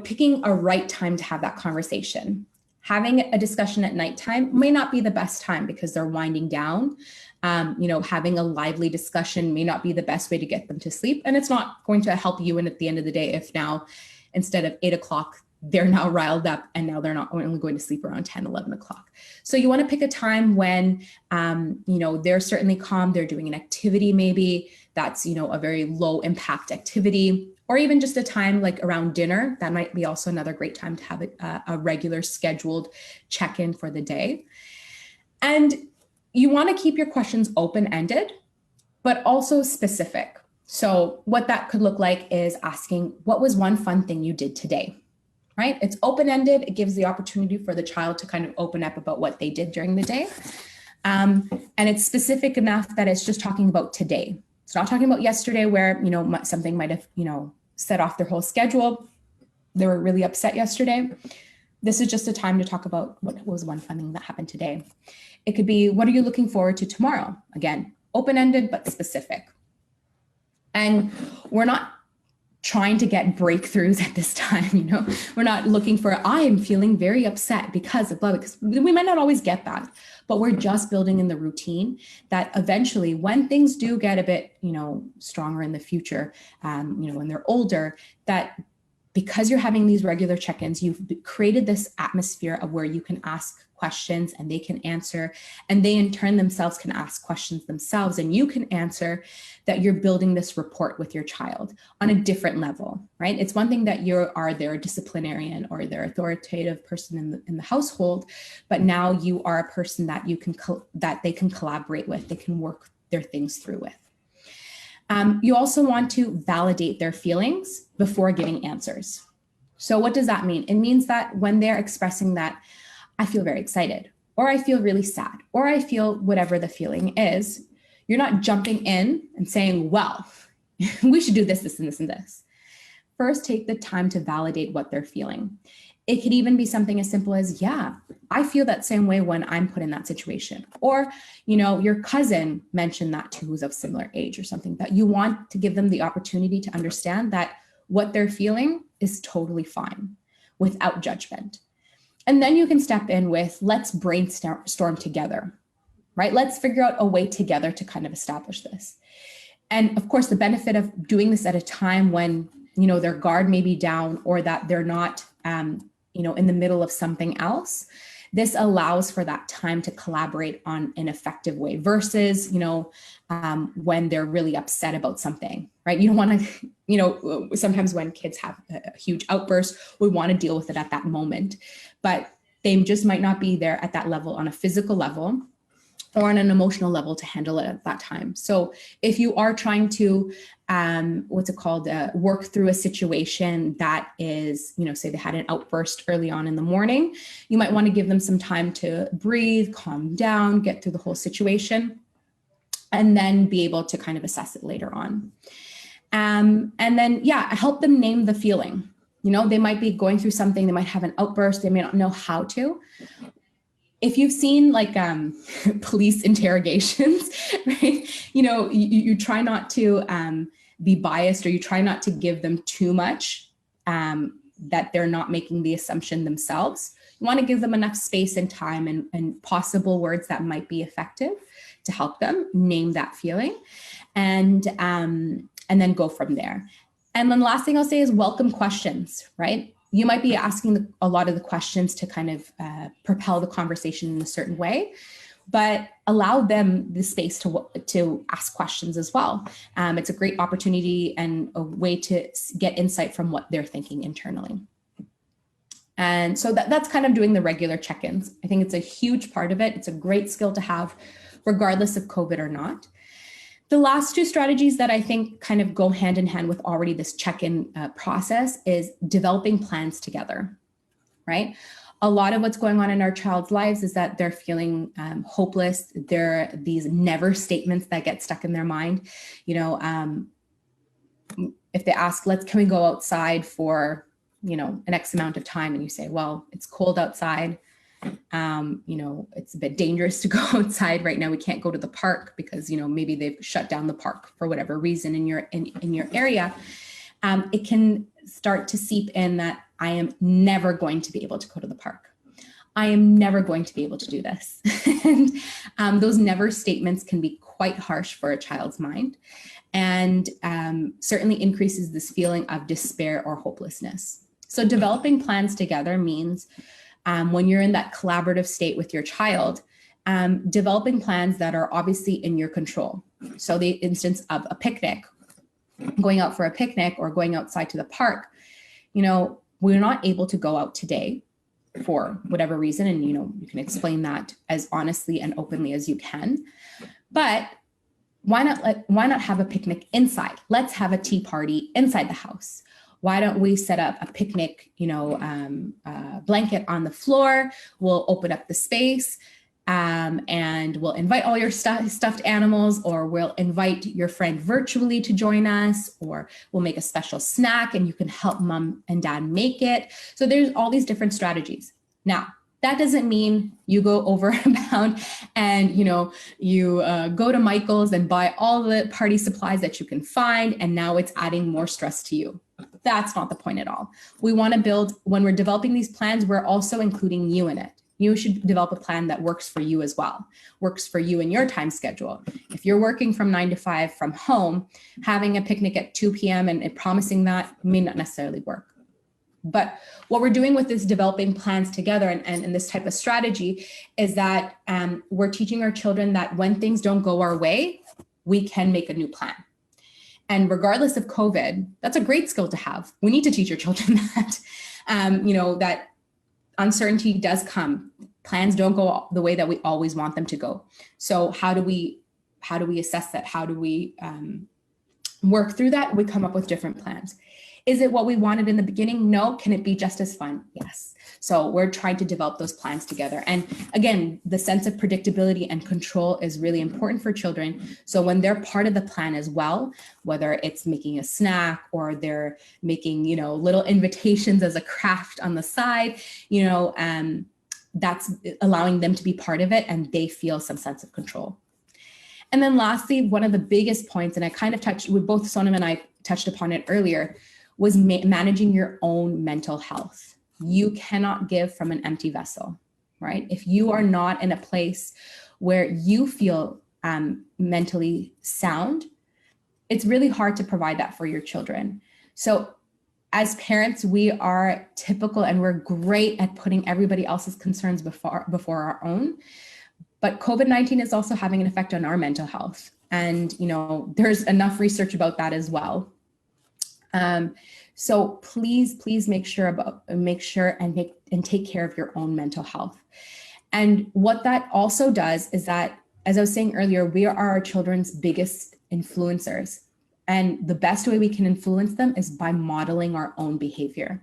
Picking a right time to have that conversation. Having a discussion at nighttime may not be the best time because they're winding down. Having a lively discussion may not be the best way to get them to sleep. And it's not going to help you at the end of the day if now, instead of 8 o'clock, they're now riled up and now they're not only going to sleep around 10, 11 o'clock. So you want to pick a time when, they're certainly calm. They're doing an activity maybe that's, a very low impact activity. or even just a time like around dinner. That might be also another great time to have a regular scheduled check-in for the day. And you want to keep your questions open-ended, but also specific. So what that could look like is asking, what was one fun thing you did today? Right? It's open-ended. It gives the opportunity for the child to kind of open up about what they did during the day. And it's specific enough that it's just talking about today. It's not talking about yesterday where, something might have, set off their whole schedule. They were really upset yesterday. This is just a time to talk about what was one fun thing that happened today. It could be, what are you looking forward to tomorrow? Again, open-ended, but specific. And we're not trying to get breakthroughs at this time, we're not looking for, I am feeling very upset because of blah, because we might not always get that, but we're just building in the routine that eventually when things do get a bit, stronger in the future, when they're older, that because you're having these regular check-ins, you've created this atmosphere of where you can ask questions and they can answer, and they in turn themselves can ask questions themselves and you can answer, that you're building this rapport with your child on a different level, right? It's one thing that you are their disciplinarian or their authoritative person in the household, but now you are a person that that they can collaborate with, they can work their things through with. You also want to validate their feelings before giving answers. So what does that mean? It means that when they're expressing that, I feel very excited, or I feel really sad, or I feel whatever the feeling is, you're not jumping in and saying, well, we should do this, this, and this, and this. First, take the time to validate what they're feeling. It could even be something as simple as, yeah, I feel that same way when I'm put in that situation. Or, your cousin mentioned that too, who's of similar age or something, that you want to give them the opportunity to understand that what they're feeling is totally fine without judgment. And then you can step in with, let's brainstorm together, right? Let's figure out a way together to kind of establish this. And of course, the benefit of doing this at a time when, their guard may be down or that they're not, in the middle of something else, this allows for that time to collaborate on an effective way versus, when they're really upset about something, right? You don't want to, sometimes when kids have a huge outburst, we want to deal with it at that moment, but they just might not be there at that level on a physical level or on an emotional level to handle it at that time. So if you are trying to, work through a situation that is, say they had an outburst early on in the morning, you might want to give them some time to breathe, calm down, get through the whole situation, and then be able to kind of assess it later on. And then, help them name the feeling. They might be going through something, they might have an outburst, they may not know how to. If you've seen police interrogations, right? You try not to be biased, or you try not to give them too much that they're not making the assumption themselves. You want to give them enough space and time and possible words that might be effective to help them name that feeling, and then go from there. And then the last thing I'll say is welcome questions, right? You might be asking a lot of the questions to kind of propel the conversation in a certain way, but allow them the space to ask questions as well. It's a great opportunity and a way to get insight from what they're thinking internally. And so that's kind of doing the regular check-ins. I think it's a huge part of it. It's a great skill to have, regardless of COVID or not. The last two strategies that I think kind of go hand in hand with already this check-in process is developing plans together, right? A lot of what's going on in our child's lives is that they're feeling hopeless. There are these never statements that get stuck in their mind. If they ask, can we go outside for, an X amount of time? And you say, well, it's cold outside. It's a bit dangerous to go outside right now. We can't go to the park because, maybe they've shut down the park for whatever reason in your area. It can start to seep in that I am never going to be able to go to the park. I am never going to be able to do this. And those never statements can be quite harsh for a child's mind, and certainly increases this feeling of despair or hopelessness. So developing plans together means when you're in that collaborative state with your child, developing plans that are obviously in your control. So the instance of a picnic, going out for a picnic or going outside to the park, you know, we're not able to go out today for whatever reason. And, you know, you can explain that as honestly and openly as you can. But why not have a picnic inside? Let's have a tea party inside the house. Why don't we set up a picnic, you know, blanket on the floor? We'll open up the space. And we'll invite all your stuffed animals, or we'll invite your friend virtually to join us, or we'll make a special snack and you can help mom and dad make it. So there's all these different strategies. Now, that doesn't mean you go overbound and, you know, you go to Michael's and buy all the party supplies that you can find, and now it's adding more stress to you. That's not the point at all. We want to build, when we're developing these plans, we're also including you in it. You should develop a plan that works for you as well, works for you in your time schedule. If you're working from 9 to 5 from home, having a picnic at 2 p.m. and promising that may not necessarily work. But what we're doing with this developing plans together and this type of strategy is that we're teaching our children that when things don't go our way, we can make a new plan. And regardless of COVID, that's a great skill to have. We need to teach your children that, you know, that uncertainty does come. Plans don't go the way that we always want them to go. So how do we assess that? How do we work through that? We come up with different plans. Is it what we wanted in the beginning? No. Can it be just as fun? Yes. So we're trying to develop those plans together. And again, the sense of predictability and control is really important for children. So when they're part of the plan as well, whether it's making a snack or they're making, you know, little invitations as a craft on the side, you know, that's allowing them to be part of it and they feel some sense of control. And then lastly, one of the biggest points, and I kind of touched with both Sonam and I touched upon it earlier, was managing your own mental health. You cannot give from an empty vessel, right? If you are not in a place where you feel mentally sound, it's really hard to provide that for your children. So as parents, we are typical and we're great at putting everybody else's concerns before our own. But COVID-19 is also having an effect on our mental health. And, you know, there's enough research about that as well. So please make sure and take care of your own mental health. And what that also does is that, as I was saying earlier, we are our children's biggest influencers. And the best way we can influence them is by modeling our own behavior.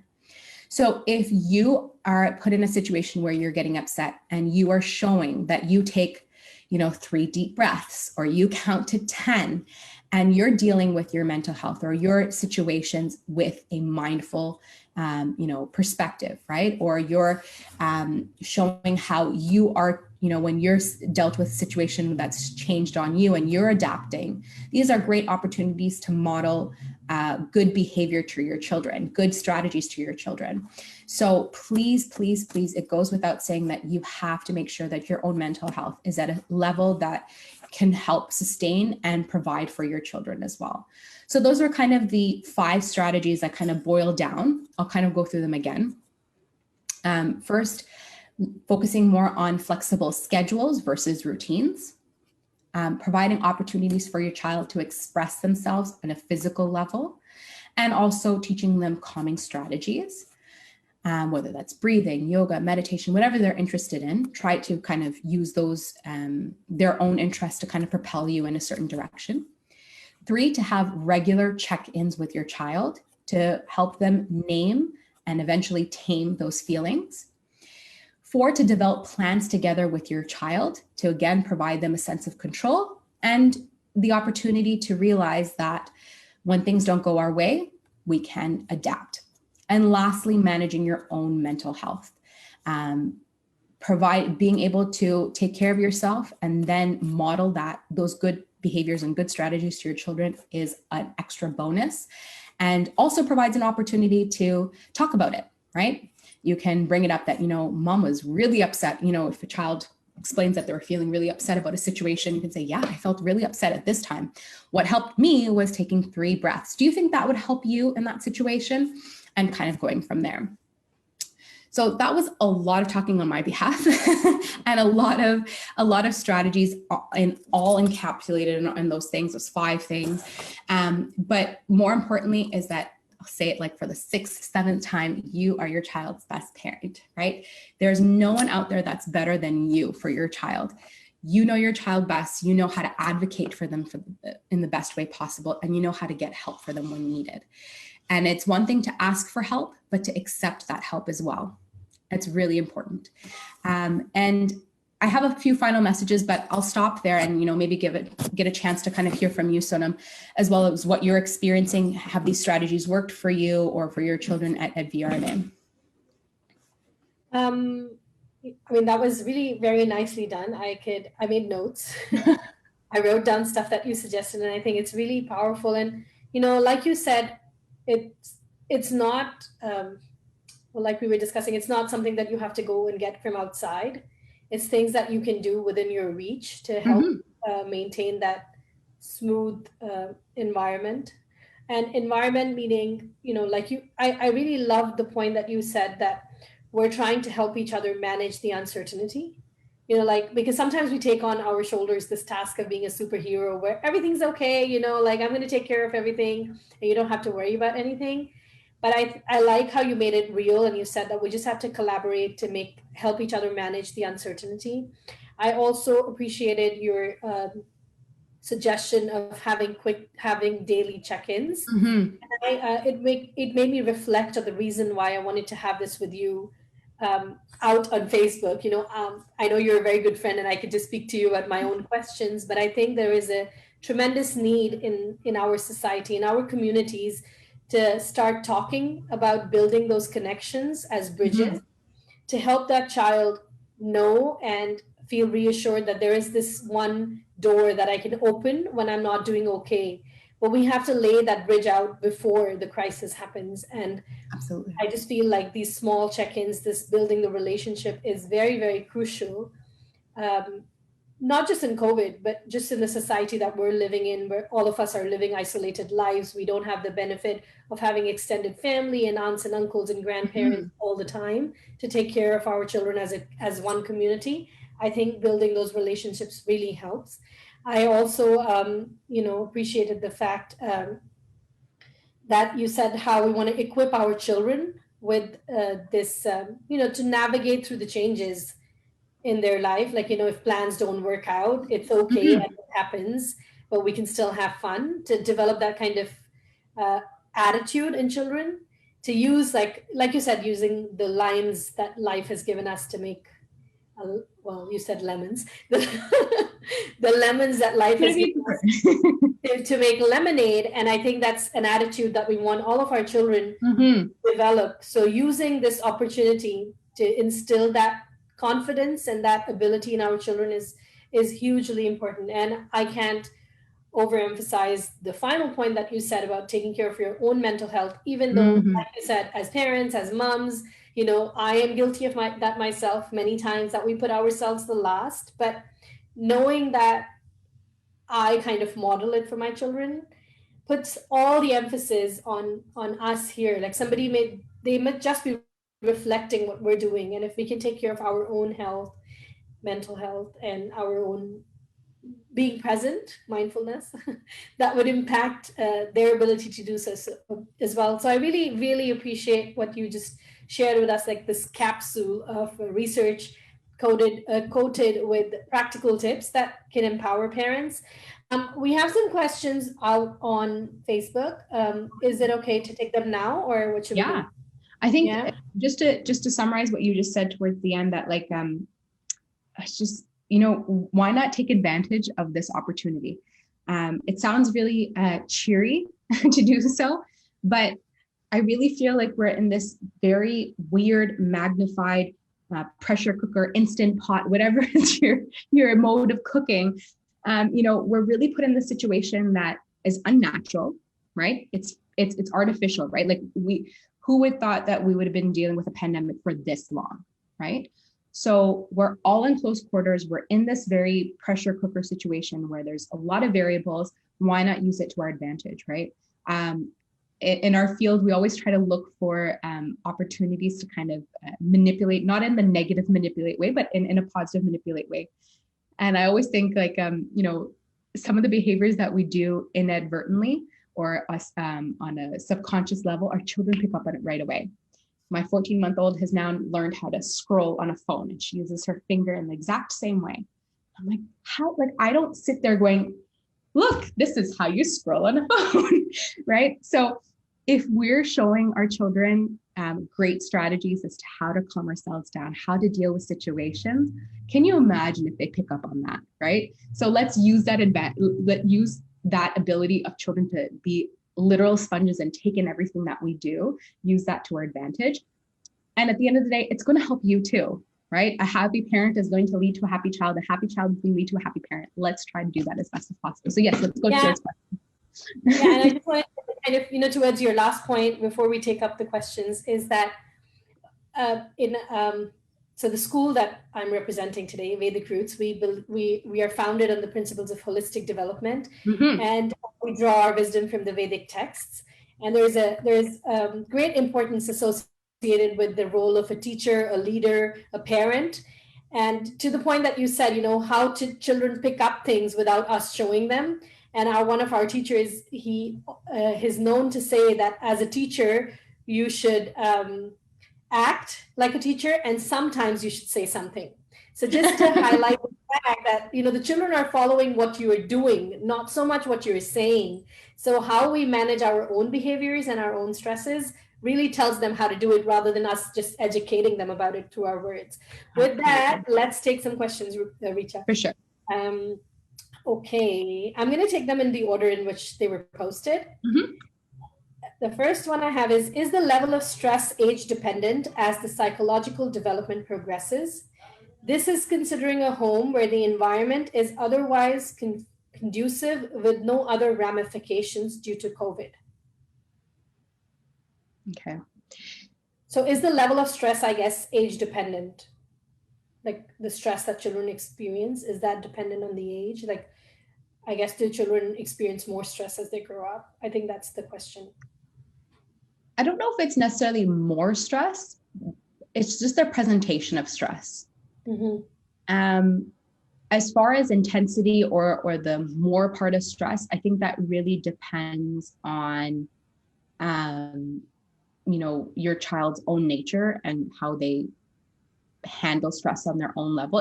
So if you are put in a situation where you're getting upset and you are showing that you take, you know, 3 deep breaths, or you count to 10, and you're dealing with your mental health or your situations with a mindful, you know, perspective, right? Or you're showing how you are, you know, when you're dealt with a situation that's changed on you and you're adapting. These are great opportunities to model good behavior to your children, good strategies to your children. So please, it goes without saying that you have to make sure that your own mental health is at a level that can help sustain and provide for your children as well. So those are kind of the 5 strategies that kind of boil down. I'll kind of go through them again. First, focusing more on flexible schedules versus routines. Providing opportunities for your child to express themselves on a physical level, and also teaching them calming strategies, whether that's breathing, yoga, meditation, whatever they're interested in. Try to kind of use those, their own interests to kind of propel you in a certain direction. 3, to have regular check-ins with your child to help them name and eventually tame those feelings. 4, to develop plans together with your child to, again, provide them a sense of control and the opportunity to realize that when things don't go our way, we can adapt. And lastly, managing your own mental health. Being able to take care of yourself and then model those good behaviors and good strategies to your children is an extra bonus, and also provides an opportunity to talk about it, right? You can bring it up that, you know, mom was really upset. You know, if a child explains that they're feeling really upset about a situation, you can say, yeah, I felt really upset at this time. What helped me was taking 3 breaths. Do you think that would help you in that situation? And kind of going from there. So that was a lot of talking on my behalf and a lot of strategies and all encapsulated in those things, those 5 things. But more importantly is that, I'll say it like for the 6th, 7th time, you are your child's best parent, right? There's no one out there that's better than you for your child. You know your child best, you know how to advocate for them in the best way possible, and you know how to get help for them when needed. And it's one thing to ask for help, but to accept that help as well. It's really important. And I have a few final messages, but I'll stop there and, maybe get a chance to kind of hear from you, Sonam, as well as what you're experiencing. Have these strategies worked for you or for your children at VRMA? That was really very nicely done. I made notes. I wrote down stuff that you suggested, and I think it's really powerful. And, like you said, it's not, like we were discussing, it's not something that you have to go and get from outside. It's things that you can do within your reach to help maintain that smooth environment. And environment meaning, I really love the point that you said that we're trying to help each other manage the uncertainty. Because sometimes we take on our shoulders this task of being a superhero where everything's okay, I'm going to take care of everything and you don't have to worry about anything. But I like how you made it real, and you said that we just have to collaborate to help each other manage the uncertainty. I also appreciated your suggestion of having daily check-ins. And it made me reflect on the reason why I wanted to have this with you out on Facebook. I know you're a very good friend, and I could just speak to you about my own questions, but I think there is a tremendous need in our society, in our communities, to start talking about building those connections as bridges to help that child know and feel reassured that there is this one door that I can open when I'm not doing okay. But we have to lay that bridge out before the crisis happens. And absolutely, I just feel like these small check-ins, this building the relationship, is very, very crucial. Not just in COVID, but just in the society that we're living in, where all of us are living isolated lives. We don't have the benefit of having extended family and aunts and uncles and grandparents all the time to take care of our children as one community. I think building those relationships really helps. I also, appreciated the fact that you said how we want to equip our children with this, to navigate through the changes in their life. If plans don't work out, it's okay, and it happens, but we can still have fun, to develop that kind of attitude in children, to use, like you said, using the limes that life has given us to make, you said lemons, the lemons that life has given us to make lemonade. And I think that's an attitude that we want all of our children to develop. So using this opportunity to instill that confidence and that ability in our children is hugely important. And I can't overemphasize the final point that you said about taking care of your own mental health, even though, like you said, as parents, as moms, I am guilty of that myself many times, that we put ourselves the last. But knowing that I kind of model it for my children puts all the emphasis on us here. Like they might just be reflecting what we're doing. And if we can take care of our own health, mental health, and our own being present, mindfulness, that would impact their ability to do so as well. So I really, really appreciate what you just shared with us, like this capsule of research coated with practical tips that can empower parents. We have some questions out on Facebook. Is it okay to take them now, or what should we do? I think just to summarize what you just said towards the end, that it's just, why not take advantage of this opportunity? It sounds really cheery to do so, but I really feel like we're in this very weird, magnified pressure cooker, instant pot, whatever is your mode of cooking. We're really put in this situation that is unnatural, right? It's artificial, right? Like who would thought that we would have been dealing with a pandemic for this long, right? So we're all in close quarters. We're in this very pressure cooker situation where there's a lot of variables. Why not use it to our advantage, right? in our field, we always try to look for opportunities to kind of manipulate, not in the negative manipulate way, but in a positive manipulate way. And I always think like, some of the behaviors that we do inadvertently or us on a subconscious level, our children pick up on it right away. My 14-month-old has now learned how to scroll on a phone, and she uses her finger in the exact same way. I'm like, how? Like, I don't sit there going, look, this is how you scroll on a phone, right? So if we're showing our children great strategies as to how to calm ourselves down, how to deal with situations, can you imagine if they pick up on that, right? So let's use that use that ability of children to be literal sponges and take in everything that we do, use that to our advantage. And at the end of the day, it's going to help you too, right? A happy parent is going to lead to a happy child. A happy child is going to lead to a happy parent. Let's try to do that as best as possible. So yes, let's go to this question. Yeah, and I just wanted to kind of, towards your last point before we take up the questions, is that so the school that I'm representing today, Vedic Roots, we are founded on the principles of holistic development, and we draw our wisdom from the Vedic texts. And there's great importance associated with the role of a teacher, a leader, a parent. And to the point that you said, how children pick up things without us showing them. And one of our teachers, he is known to say that as a teacher, you should act like a teacher, and sometimes you should say something. So just to highlight the fact that, the children are following what you are doing, not so much what you're saying. So how we manage our own behaviors and our own stresses really tells them how to do it, rather than us just educating them about it through our words. With that, let's take some questions, Recha. For sure. Okay, I'm going to take them in the order in which they were posted. The first one I have is the level of stress age dependent as the psychological development progresses? This is considering a home where the environment is otherwise conducive with no other ramifications due to COVID. Okay. So is the level of stress, I guess, age dependent? Like the stress that children experience, is that dependent on the age? Like, I guess, do children experience more stress as they grow up? I think that's the question. I don't know if it's necessarily more stress. It's just their presentation of stress. As far as intensity or the more part of stress, I think that really depends on, your child's own nature and how they handle stress on their own level.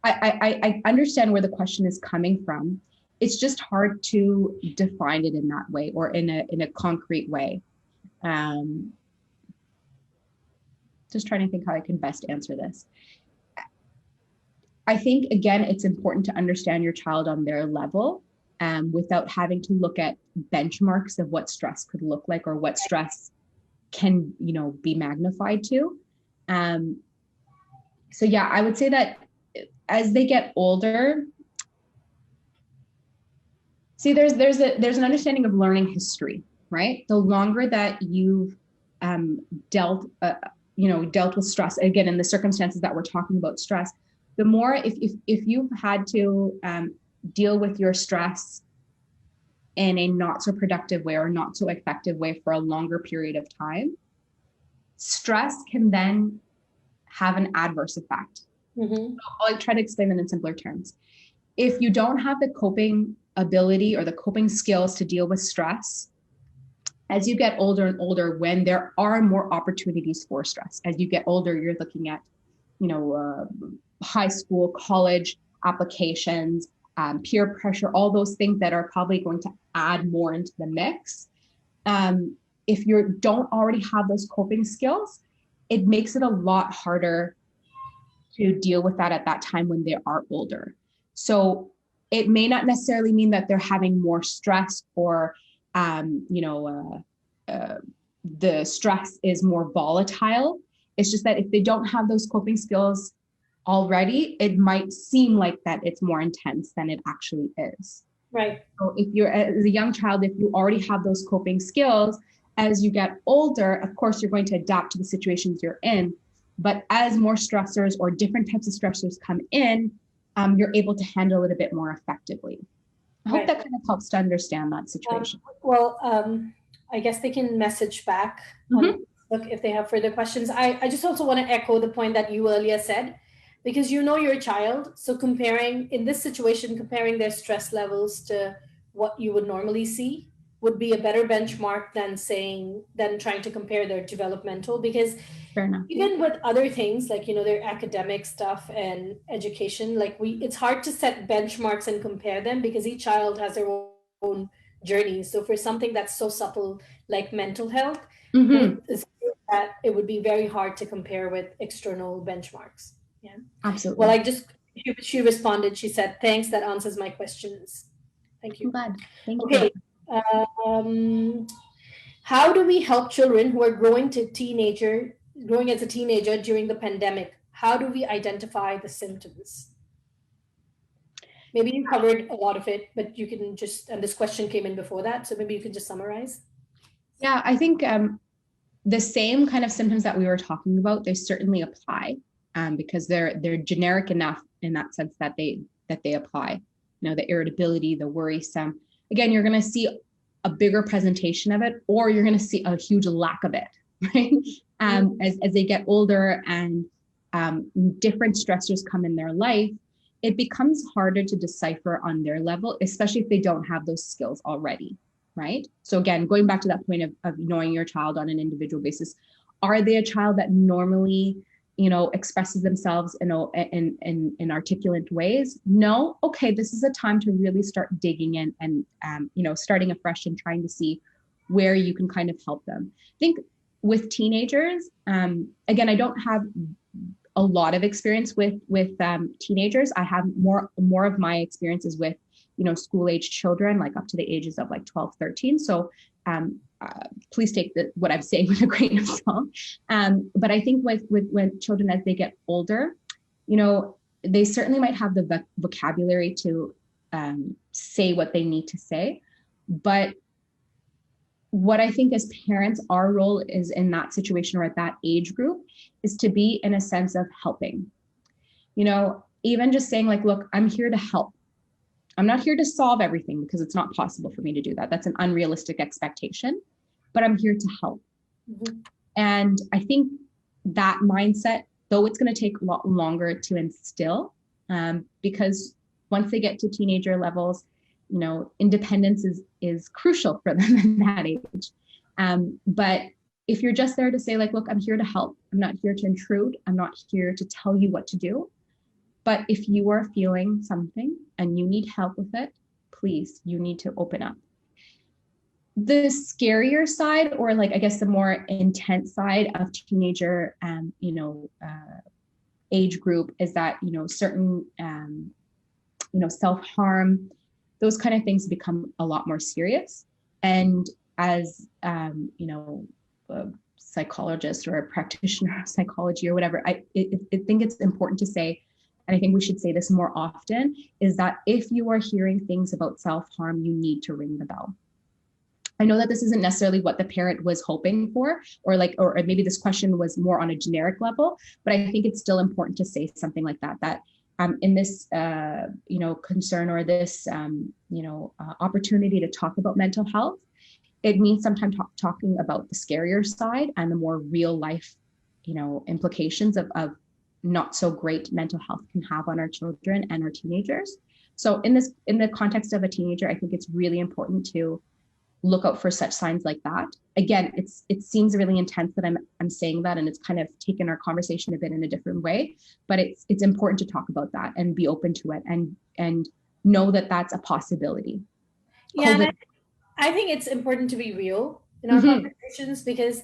I understand where the question is coming from. It's just hard to define it in that way or in a concrete way. Just trying to think how I can best answer this. I think, again, it's important to understand your child on their level without having to look at benchmarks of what stress could look like or what stress can, be magnified to. So yeah, I would say that as they get older, see, there's an understanding of learning history, right? The longer that you've dealt with stress, again, in the circumstances that we're talking about stress, the more if you've had to deal with your stress in a not so productive way or not so effective way for a longer period of time, stress can then have an adverse effect. I'll try to explain that in simpler terms. If you don't have the coping ability or the coping skills to deal with stress, as you get older and older, when there are more opportunities for stress, as you get older, you're looking at, high school, college applications, peer pressure, all those things that are probably going to add more into the mix. If you don't already have those coping skills, it makes it a lot harder to deal with that at that time when they are older. So it may not necessarily mean that they're having more stress or, the stress is more volatile. It's just that if they don't have those coping skills already, it might seem like that it's more intense than it actually is. Right. So if you're, as a young child, if you already have those coping skills, as you get older, of course, you're going to adapt to the situations you're in. But as more stressors or different types of stressors come in, you're able to handle it a bit more effectively. I hope that kind of helps to understand that situation. I guess they can message back on Facebook if they have further questions. I just also want to echo the point that you earlier said, because you know your child. So comparing in this situation, comparing their stress levels to what you would normally see would be a better benchmark than trying to compare their developmental, because Fair enough. even with other things like their academic stuff and education, like it's hard to set benchmarks and compare them because each child has their own journey. So for something that's so subtle like mental health, Mm-hmm. that it would be very hard to compare with external benchmarks. Yeah. Absolutely. Well, she responded, she said, thanks, that answers my questions. Thank I'm you. glad. Thank you. Okay. How do we help children who are growing as a teenager during the pandemic? How do we identify the symptoms? Maybe you covered a lot of it, but you can and this question came in before that, so maybe you can just summarize. Yeah, I think the same kind of symptoms that we were talking about, they certainly apply because they're generic enough in that sense that they apply. The irritability, the worrisome. Again, you're going to see a bigger presentation of it, or you're going to see a huge lack of it, right? As they get older and different stressors come in their life, it becomes harder to decipher on their level, especially if they don't have those skills already, right? So again, going back to that point of knowing your child on an individual basis, are they a child that normally, expresses themselves in articulate ways? No. Okay, this is a time to really start digging in and, starting afresh and trying to see where you can kind of help them. I think with teenagers, again, I don't have a lot of experience with teenagers. I have more of my experiences with school age children, like up to the ages of like 12, 13. So please take what I'm saying with a grain of salt. But I think with when children, as they get older, they certainly might have the vocabulary to say what they need to say. But what I think as parents, our role is in that situation or at that age group is to be in a sense of helping. Even just saying like, look, I'm here to help. I'm not here to solve everything because it's not possible for me to do that. That's an unrealistic expectation, but I'm here to help. Mm-hmm. And I think that mindset, though it's going to take a lot longer to instill, because once they get to teenager levels, independence is crucial for them in that age. But if you're just there to say like, look, I'm here to help. I'm not here to intrude. I'm not here to tell you what to do. But if you are feeling something and you need help with it, please, you need to open up. The scarier side, or like, I guess the more intense side of teenager, age group is that, certain, self-harm, those kind of things become a lot more serious. And as, a psychologist or a practitioner of psychology or whatever, I think it's important to say, and I think we should say this more often, is that if you are hearing things about self-harm, you need to ring the bell. I know that this isn't necessarily what the parent was hoping for, or maybe this question was more on a generic level, but I think it's still important to say something like that in this, concern or this, opportunity to talk about mental health, it means sometimes talking about the scarier side and the more real life, implications of not so great mental health can have on our children and our teenagers. So in the context of a teenager, I think it's really important to look out for such signs like that. Again, it seems really intense that I'm saying that, and it's kind of taken our conversation a bit in a different way, but it's important to talk about that and be open to it and know that that's a possibility. Yeah, I think it's important to be real in our conversations because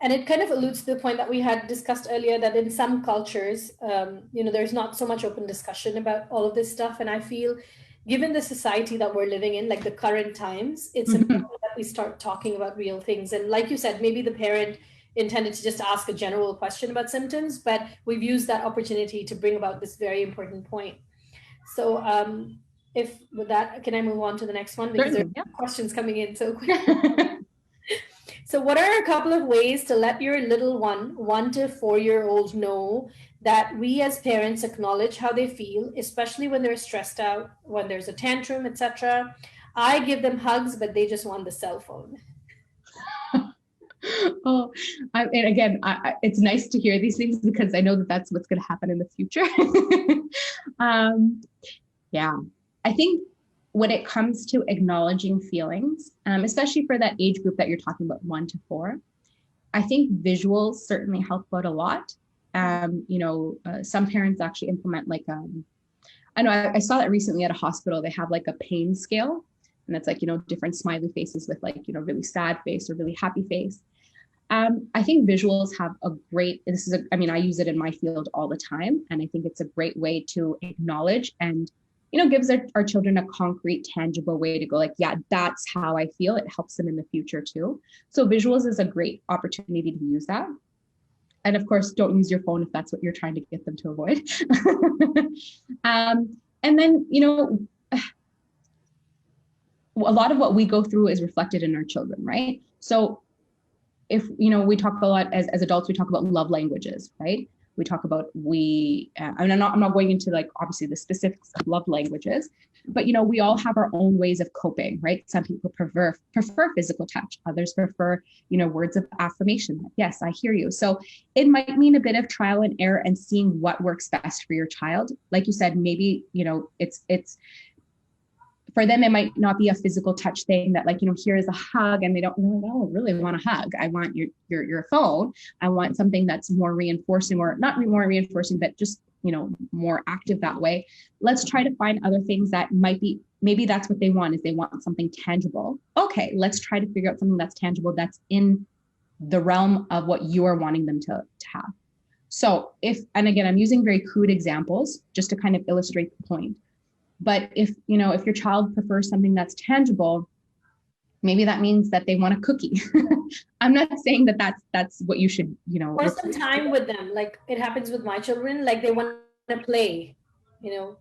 and it kind of alludes to the point that we had discussed earlier, that in some cultures, there's not so much open discussion about all of this stuff. And I feel, given the society that we're living in, like the current times, it's important that we start talking about real things. And like you said, maybe the parent intended to just ask a general question about symptoms, but we've used that opportunity to bring about this very important point. So if with that, can I move on to the next one? Because there are questions coming in so quick. So what are a couple of ways to let your little 1 to 4-year-old know that we as parents acknowledge how they feel, especially when they're stressed out, when there's a tantrum, etc.? I give them hugs, but they just want the cell phone. Oh, and again, it's nice to hear these things because I know that that's what's going to happen in the future. um, yeah, I think when it comes to acknowledging feelings, especially for that age group that you're talking about, 1 to 4, I think visuals certainly help out a lot. Some parents actually implement like, I know I saw that recently at a hospital. They have like a pain scale, and it's like, different smiley faces with like, really sad face or really happy face. I think visuals have a great, I use it in my field all the time. And I think it's a great way to acknowledge and, gives our children a concrete, tangible way to go like, yeah, that's how I feel. It helps them in the future too. So visuals is a great opportunity to use that. And of course, don't use your phone if that's what you're trying to get them to avoid. And then, a lot of what we go through is reflected in our children, right? So if, we talk a lot as adults, we talk about love languages, right? We talk about, I'm not going into like, obviously the specifics of love languages, but, we all have our own ways of coping, right? Some people prefer physical touch. Others prefer, words of affirmation. Yes, I hear you. So it might mean a bit of trial and error and seeing what works best for your child. Like you said, maybe, it's for them, it might not be a physical touch thing that like, here's a hug and they don't really want a hug. I want your phone. I want something that's more reinforcing, or not more reinforcing, but just, more active that way. Let's try to find other things that might be, maybe that's what they want, is they want something tangible. Okay, let's try to figure out something that's tangible, that's in the realm of what you are wanting them to have. So and again, I'm using very crude examples just to kind of illustrate the point. But if your child prefers something that's tangible, maybe that means that they want a cookie. I'm not saying that that's what you should, or some time with them. Like it happens with my children, like they want to play,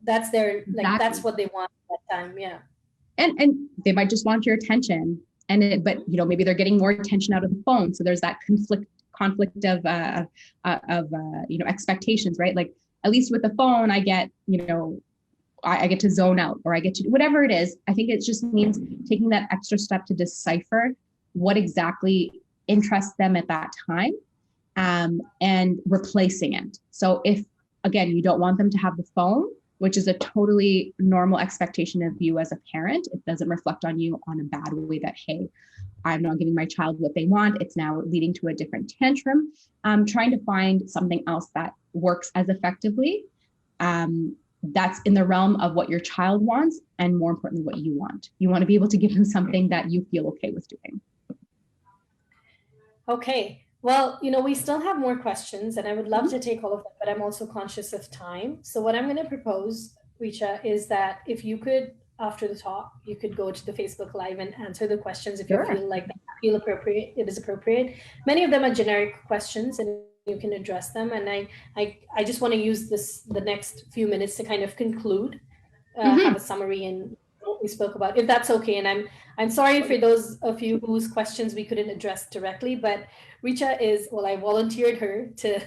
that's their, like, exactly. That's what they want at that time. Yeah. And they might just want your attention, but maybe they're getting more attention out of the phone. So there's that conflict of expectations, right? Like at least with the phone, I get, I get to zone out, or I get to whatever it is. I think it just means taking that extra step to decipher what exactly interests them at that time, and replacing it. So if, again, you don't want them to have the phone, which is a totally normal expectation of you as a parent, it doesn't reflect on you on a bad way that, hey, I'm not giving my child what they want. It's now leading to a different tantrum. Trying to find something else that works as effectively. That's in the realm of what your child wants, and more importantly, what you want. You want to be able to give them something that you feel okay with doing. Okay. Well, we still have more questions, and I would love to take all of them, but I'm also conscious of time. So what I'm going to propose, Recha, is that if you could, after the talk, you could go to the Facebook Live and answer the questions if you feel like appropriate. It is appropriate. Many of them are generic questions, and you can address them. And I just want to use the next few minutes to kind of conclude, have a summary and what we spoke about, if that's okay. And I'm sorry for those of you whose questions we couldn't address directly, but Recha I volunteered her to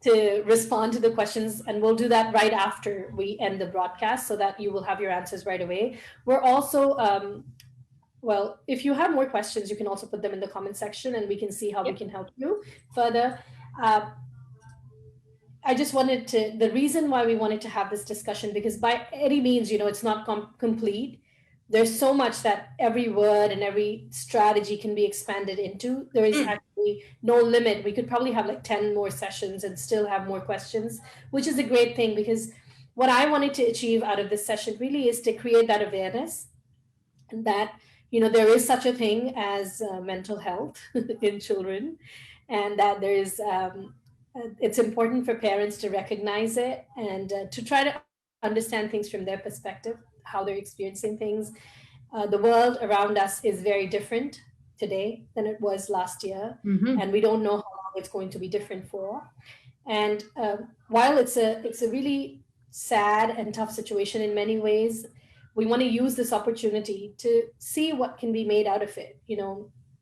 to respond to the questions, and we'll do that right after we end the broadcast so that you will have your answers right away. We're also if you have more questions, you can also put them in the comment section and we can see how we can help you further. I just wanted the reason why we wanted to have this discussion, because by any means, it's not complete. There's so much that every word and every strategy can be expanded into. There is actually no limit. We could probably have like 10 more sessions and still have more questions, which is a great thing, because what I wanted to achieve out of this session really is to create that awareness, and that, there is such a thing as mental health in children, and that there is, it's important for parents to recognize it and to try to understand things from their perspective, how they're experiencing things. The world around us is very different today than it was last year, and we don't know how long it's going to be different for. And while it's a really sad and tough situation in many ways, we want to use this opportunity to see what can be made out of it.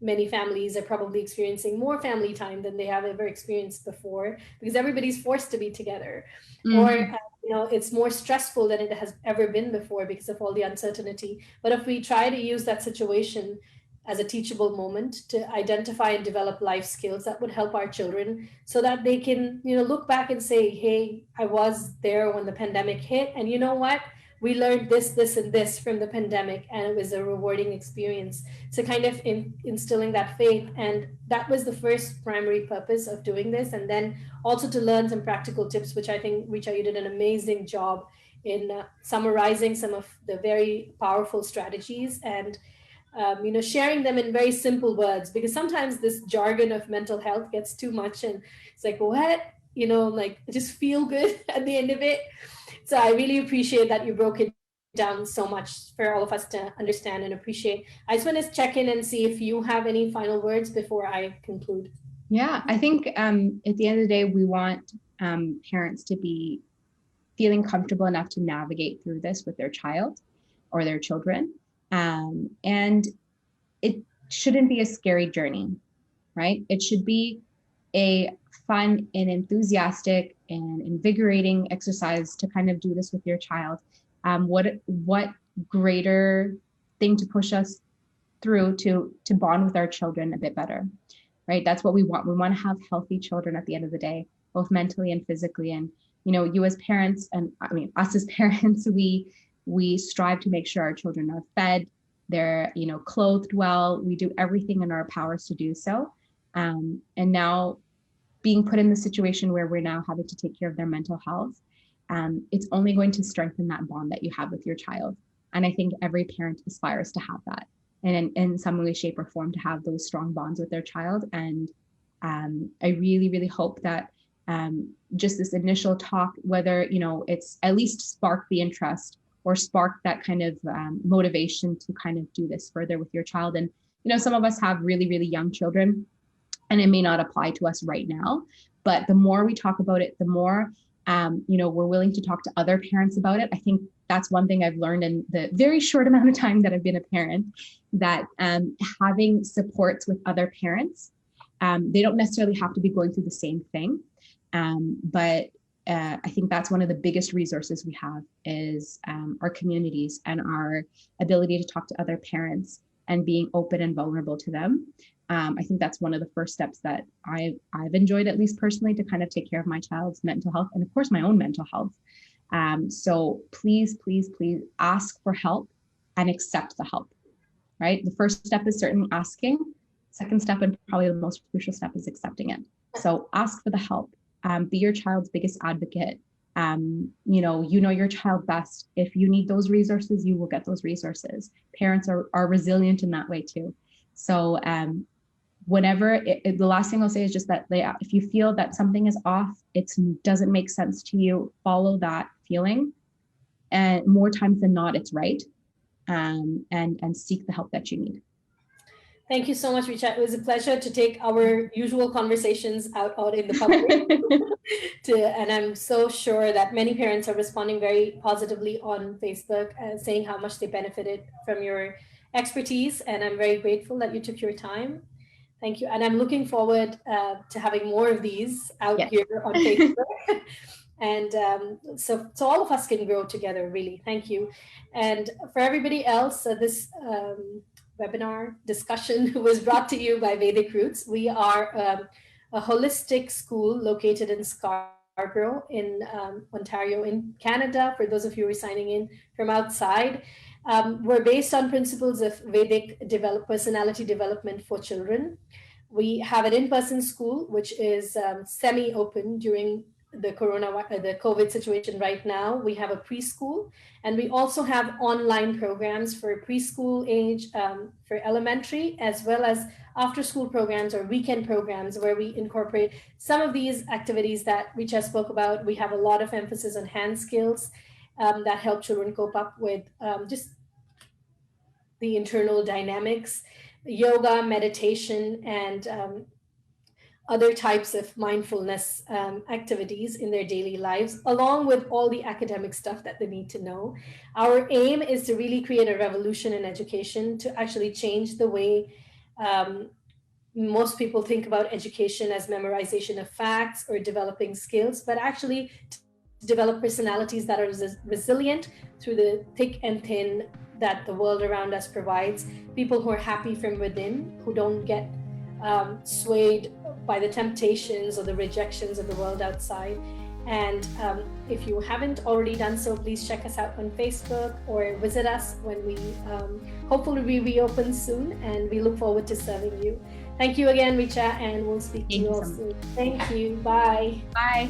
many families are probably experiencing more family time than they have ever experienced before, because everybody's forced to be together. Or Mhm. it's more stressful than it has ever been before because of all the uncertainty. But if we try to use that situation as a teachable moment to identify and develop life skills that would help our children, so that they can, look back and say, hey, I was there when the pandemic hit, and you know what, we learned this and this from the pandemic, and it was a rewarding experience. So kind of instilling that faith, and that was the first primary purpose of doing this. And then also to learn some practical tips, which I think, Richa, you did an amazing job in summarizing some of the very powerful strategies, and sharing them in very simple words, because sometimes this jargon of mental health gets too much, and it's like, what, like, just feel good at the end of it. So I really appreciate that you broke it down so much for all of us to understand and appreciate. I just want to check in and see if you have any final words before I conclude. Yeah, I think at the end of the day, we want parents to be feeling comfortable enough to navigate through this with their child or their children. And it shouldn't be a scary journey, right? It should be a fun and enthusiastic and invigorating exercise to kind of do this with your child. What greater thing to push us through to bond with our children a bit better, right? That's what we want. We want to have healthy children at the end of the day, both mentally and physically. And you as parents, and I mean us as parents, we strive to make sure our children are fed, they're clothed well. We do everything in our powers to do so. And now being put in the situation where we're now having to take care of their mental health, it's only going to strengthen that bond that you have with your child. And I think every parent aspires to have that, and in some way, shape, or form, to have those strong bonds with their child. And I really, really hope that just this initial talk, whether it's at least spark the interest or spark that kind of motivation to kind of do this further with your child. And some of us have really, really young children, and it may not apply to us right now, but the more we talk about it, the more we're willing to talk to other parents about it. I think that's one thing I've learned in the very short amount of time that I've been a parent, that having supports with other parents, they don't necessarily have to be going through the same thing, but I think that's one of the biggest resources we have is our communities and our ability to talk to other parents and being open and vulnerable to them. I think that's one of the first steps that I've enjoyed, at least personally, to kind of take care of my child's mental health and, of course, my own mental health. So please, please, please ask for help and accept the help, right? The first step is certainly asking. Second step, and probably the most crucial step, is accepting it. So ask for the help. Be your child's biggest advocate. You know your child best. If you need those resources, you will get those resources. Parents are resilient in that way too. So whenever the last thing I'll say is just that if you feel that something is off, it doesn't make sense to you, follow that feeling, and more times than not, it's right. And seek the help that you need. Thank you so much, Richa. It was a pleasure to take our usual conversations out in the public. And I'm so sure that many parents are responding very positively on Facebook and saying how much they benefited from your expertise. And I'm very grateful that you took your time. Thank you. And I'm looking forward to having more of these out here on Facebook. And so all of us can grow together, really. Thank you. And for everybody else, this webinar discussion was brought to you by Vedic Roots. We are a holistic school located in Scarborough in Ontario in Canada, for those of you who are signing in from outside. We're based on principles of Vedic personality development for children. We have an in-person school, which is semi-open during the COVID situation right now. We have a preschool, and we also have online programs for preschool age, for elementary, as well as after-school programs or weekend programs where we incorporate some of these activities that Richa spoke about. We have a lot of emphasis on hand skills that help children cope up with just the internal dynamics, yoga, meditation, and other types of mindfulness activities in their daily lives, along with all the academic stuff that they need to know. Our aim is to really create a revolution in education to actually change the way Most people think about education as memorization of facts or developing skills, but actually to develop personalities that are resilient through the thick and thin that the world around us provides. People who are happy from within, who don't get swayed by the temptations or the rejections of the world outside. And if you haven't already done so, please check us out on Facebook or visit us when we hopefully we reopen soon, and we look forward to serving you. Thank you again, Recha, and we'll speak to you all soon. Thank you. Bye. Bye.